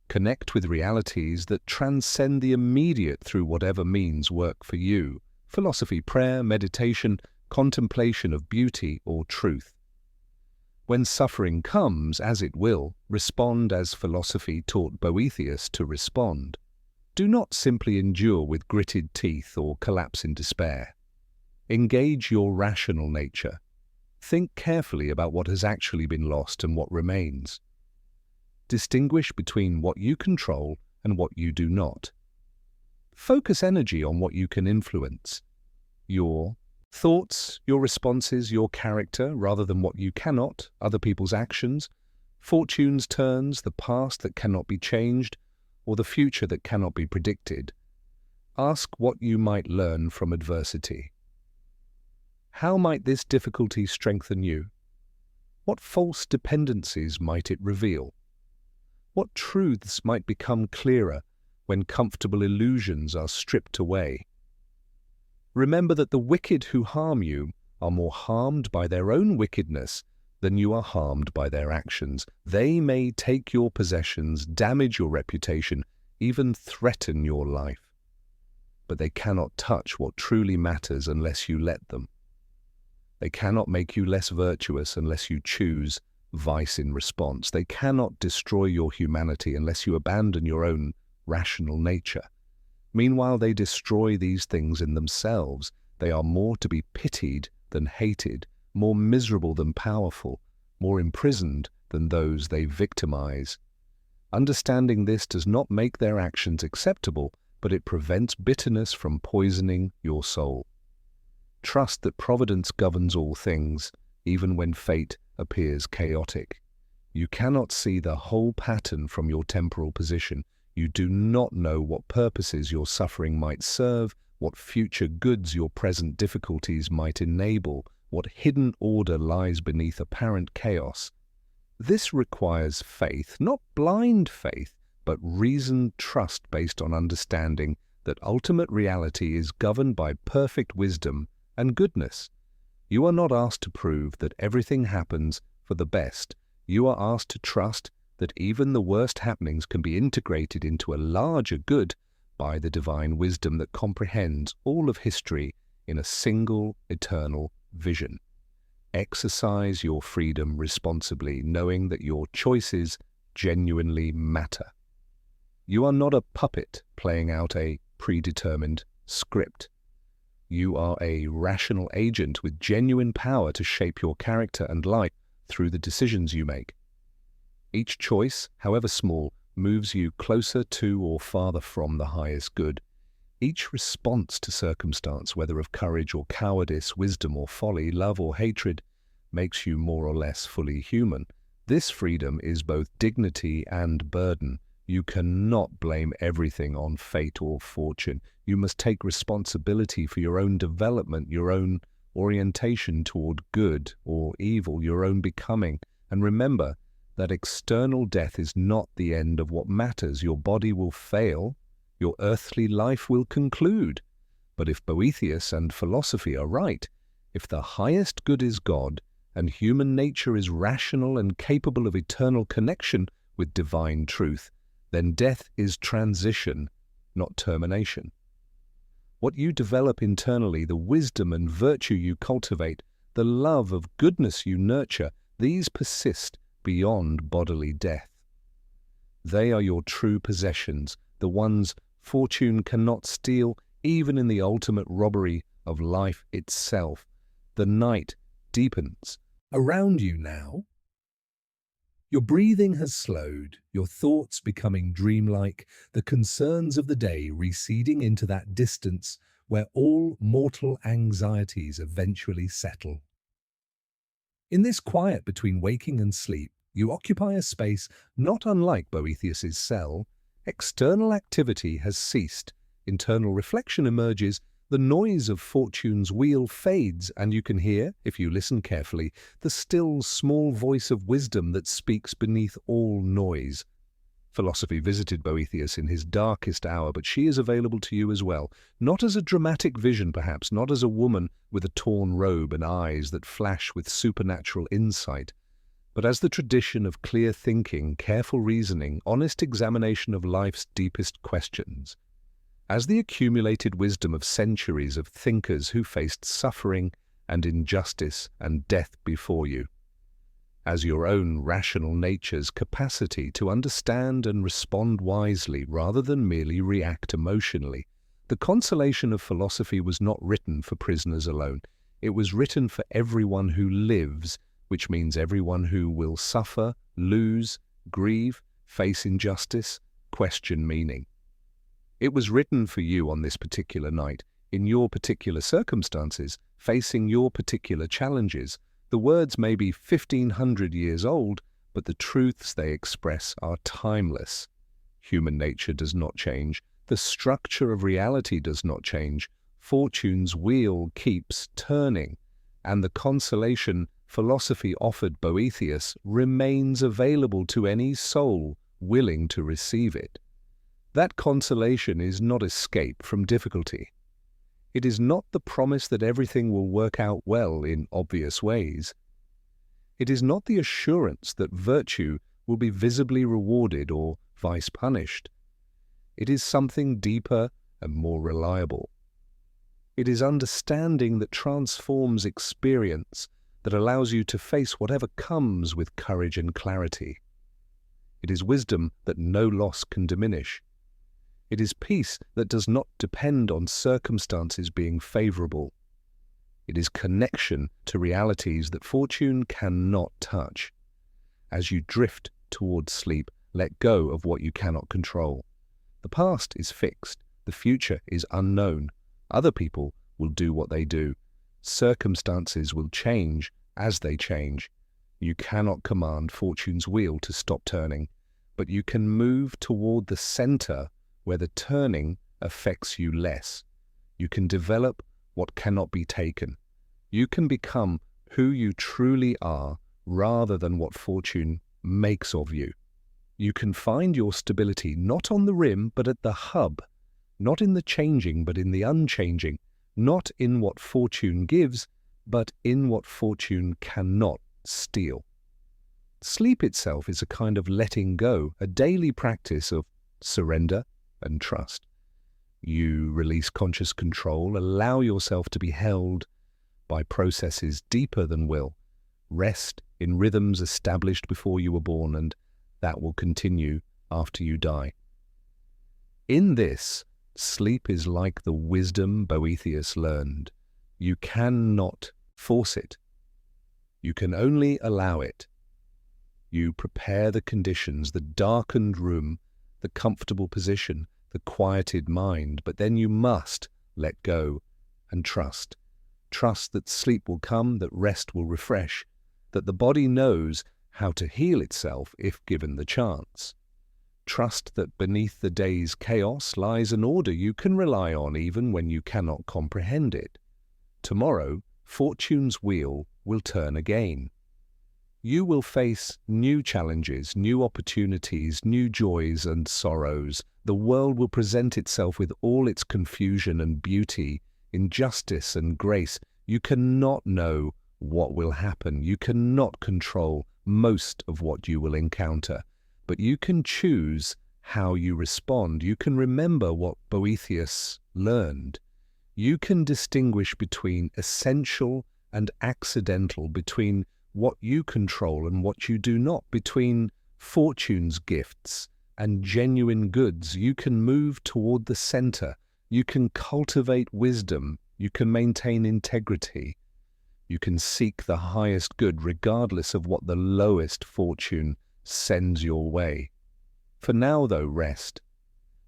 Connect with realities that transcend the immediate through whatever means work for you: philosophy, prayer, meditation, contemplation of beauty or truth. When suffering comes, as it will, respond as philosophy taught Boethius to respond. Do not simply endure with gritted teeth or collapse in despair. Engage your rational nature. Think carefully about what has actually been lost and what remains. Distinguish between what you control and what you do not. Focus energy on what you can influence. Your thoughts, your responses, your character, rather than what you cannot, other people's actions, fortune's turns, the past that cannot be changed, or the future that cannot be predicted. Ask what you might learn from adversity. How might this difficulty strengthen you? What false dependencies might it reveal? What truths might become clearer when comfortable illusions are stripped away? Remember that the wicked who harm you are more harmed by their own wickedness than you are harmed by their actions. They may take your possessions, damage your reputation, even threaten your life. But they cannot touch what truly matters unless you let them. They cannot make you less virtuous unless you choose vice in response. They cannot destroy your humanity unless you abandon your own rational nature. Meanwhile, they destroy these things in themselves. They are more to be pitied than hated, more miserable than powerful, more imprisoned than those they victimize. Understanding this does not make their actions acceptable, but it prevents bitterness from poisoning your soul. Trust that Providence governs all things, even when fate appears chaotic. You cannot see the whole pattern from your temporal position. You do not know what purposes your suffering might serve, what future goods your present difficulties might enable, what hidden order lies beneath apparent chaos. This requires faith, not blind faith, but reasoned trust based on understanding that ultimate reality is governed by perfect wisdom and goodness. You are not asked to prove that everything happens for the best. You are asked to trust that even the worst happenings can be integrated into a larger good by the divine wisdom that comprehends all of history in a single eternal vision. Exercise your freedom responsibly, knowing that your choices genuinely matter. You are not a puppet playing out a predetermined script. You are a rational agent with genuine power to shape your character and life through the decisions you make. Each choice, however small, moves you closer to or farther from the highest good. Each response to circumstance, whether of courage or cowardice, wisdom or folly, love or hatred, makes you more or less fully human. This freedom is both dignity and burden. You cannot blame everything on fate or fortune. You must take responsibility for your own development, your own orientation toward good or evil, your own becoming. And remember that external death is not the end of what matters. Your body will fail, your earthly life will conclude. But if Boethius and philosophy are right, if the highest good is God, and human nature is rational and capable of eternal connection with divine truth, then death is transition, not termination. What you develop internally, the wisdom and virtue you cultivate, the love of goodness you nurture, these persist beyond bodily death. They are your true possessions, the ones fortune cannot steal, even in the ultimate robbery of life itself. The night deepens around you now. Your breathing has slowed, your thoughts becoming dreamlike, the concerns of the day receding into that distance where all mortal anxieties eventually settle. In this quiet between waking and sleep, you occupy a space not unlike Boethius's cell. External activity has ceased, internal reflection emerges, the noise of fortune's wheel fades, and you can hear, if you listen carefully, the still, small voice of wisdom that speaks beneath all noise. Philosophy visited Boethius in his darkest hour, but she is available to you as well, not as a dramatic vision perhaps, not as a woman with a torn robe and eyes that flash with supernatural insight, but as the tradition of clear thinking, careful reasoning, honest examination of life's deepest questions. As the accumulated wisdom of centuries of thinkers who faced suffering and injustice and death before you. As your own rational nature's capacity to understand and respond wisely rather than merely react emotionally. The Consolation of Philosophy was not written for prisoners alone. It was written for everyone who lives, which means everyone who will suffer, lose, grieve, face injustice, question meaning. It was written for you on this particular night, in your particular circumstances, facing your particular challenges. The words may be 1,500 years old, but the truths they express are timeless. Human nature does not change. The structure of reality does not change. Fortune's wheel keeps turning, and the consolation philosophy offered Boethius remains available to any soul willing to receive it. That consolation is not escape from difficulty. It is not the promise that everything will work out well in obvious ways. It is not the assurance that virtue will be visibly rewarded or vice punished. It is something deeper and more reliable. It is understanding that transforms experience, that allows you to face whatever comes with courage and clarity. It is wisdom that no loss can diminish. It is peace that does not depend on circumstances being favorable. It is connection to realities that fortune cannot touch. As you drift towards sleep, let go of what you cannot control. The past is fixed. The future is unknown. Other people will do what they do. Circumstances will change as they change. You cannot command fortune's wheel to stop turning, but you can move toward the center where the turning affects you less. You can develop what cannot be taken. You can become who you truly are rather than what fortune makes of you. You can find your stability not on the rim but at the hub, not in the changing but in the unchanging, not in what fortune gives but in what fortune cannot steal. Sleep itself is a kind of letting go, a daily practice of surrender and trust. You release conscious control, allow yourself to be held by processes deeper than will. Rest in rhythms established before you were born, and that will continue after you die. In this, sleep is like the wisdom Boethius learned. You cannot force it. You can only allow it. You prepare the conditions, the darkened room, the comfortable position, the quieted mind, but then you must let go and trust. Trust that sleep will come, that rest will refresh, that the body knows how to heal itself if given the chance. Trust that beneath the day's chaos lies an order you can rely on even when you cannot comprehend it. Tomorrow, fortune's wheel will turn again. You will face new challenges, new opportunities, new joys and sorrows. The world will present itself with all its confusion and beauty, injustice and grace. You cannot know what will happen. You cannot control most of what you will encounter, but you can choose how you respond. You can remember what Boethius learned. You can distinguish between essential and accidental, between what you control and what you do not, between fortune's gifts and genuine goods. You can move toward the center. You can cultivate wisdom. You can maintain integrity. You can seek the highest good regardless of what the lowest fortune sends your way. For now, though, rest.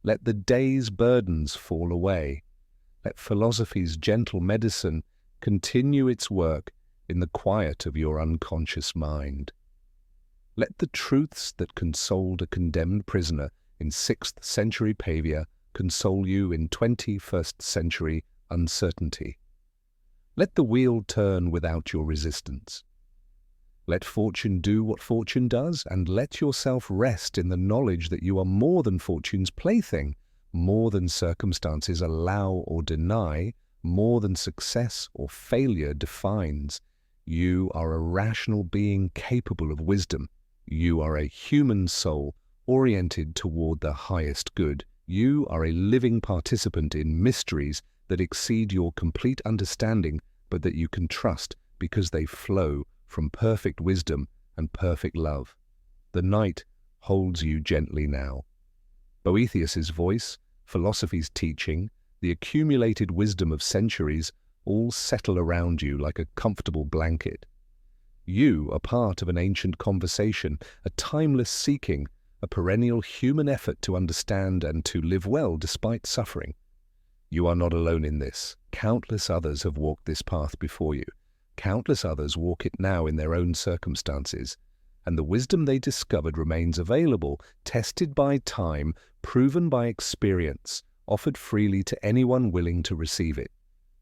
Let the day's burdens fall away. Let philosophy's gentle medicine continue its work in the quiet of your unconscious mind. Let the truths that consoled a condemned prisoner in 6th century Pavia console you in 21st century uncertainty. Let the wheel turn without your resistance. Let fortune do what fortune does, and let yourself rest in the knowledge that you are more than fortune's plaything, more than circumstances allow or deny, more than success or failure defines. You are a rational being capable of wisdom. You are a human soul oriented toward the highest good. You are a living participant in mysteries that exceed your complete understanding, but that you can trust because they flow from perfect wisdom and perfect love. The night holds you gently now. Boethius's voice, philosophy's teaching, the accumulated wisdom of centuries all settle around you like a comfortable blanket. You are part of an ancient conversation, a timeless seeking, a perennial human effort to understand and to live well despite suffering. You are not alone in this. Countless others have walked this path before you. Countless others walk it now in their own circumstances, and the wisdom they discovered remains available, tested by time, proven by experience, offered freely to anyone willing to receive it.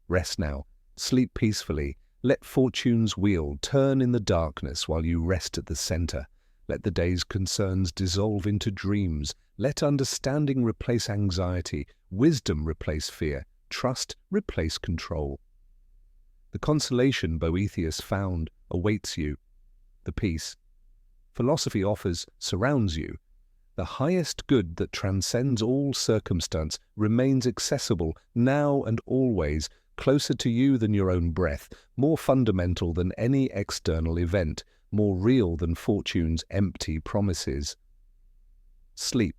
Rest now, sleep peacefully, let fortune's wheel turn in the darkness while you rest at the center. Let the day's concerns dissolve into dreams. Let understanding replace anxiety, wisdom replace fear, trust replace control. The consolation Boethius found awaits you. The peace philosophy offers surrounds you. The highest good that transcends all circumstance remains accessible now and always, closer to you than your own breath, more fundamental than any external event, more real than fortune's empty promises. Sleep,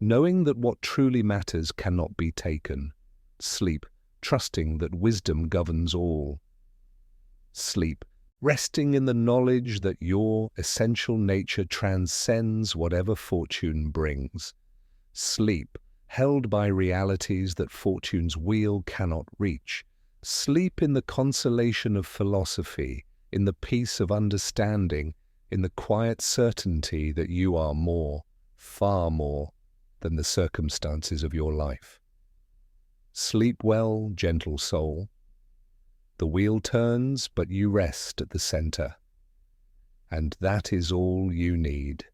knowing that what truly matters cannot be taken. Sleep, trusting that wisdom governs all. Sleep, resting in the knowledge that your essential nature transcends whatever fortune brings. Sleep, held by realities that fortune's wheel cannot reach. Sleep in the consolation of philosophy, in the peace of understanding, in the quiet certainty that you are more, far more, than the circumstances of your life. Sleep well, gentle soul. The wheel turns, but you rest at the center. And that is all you need.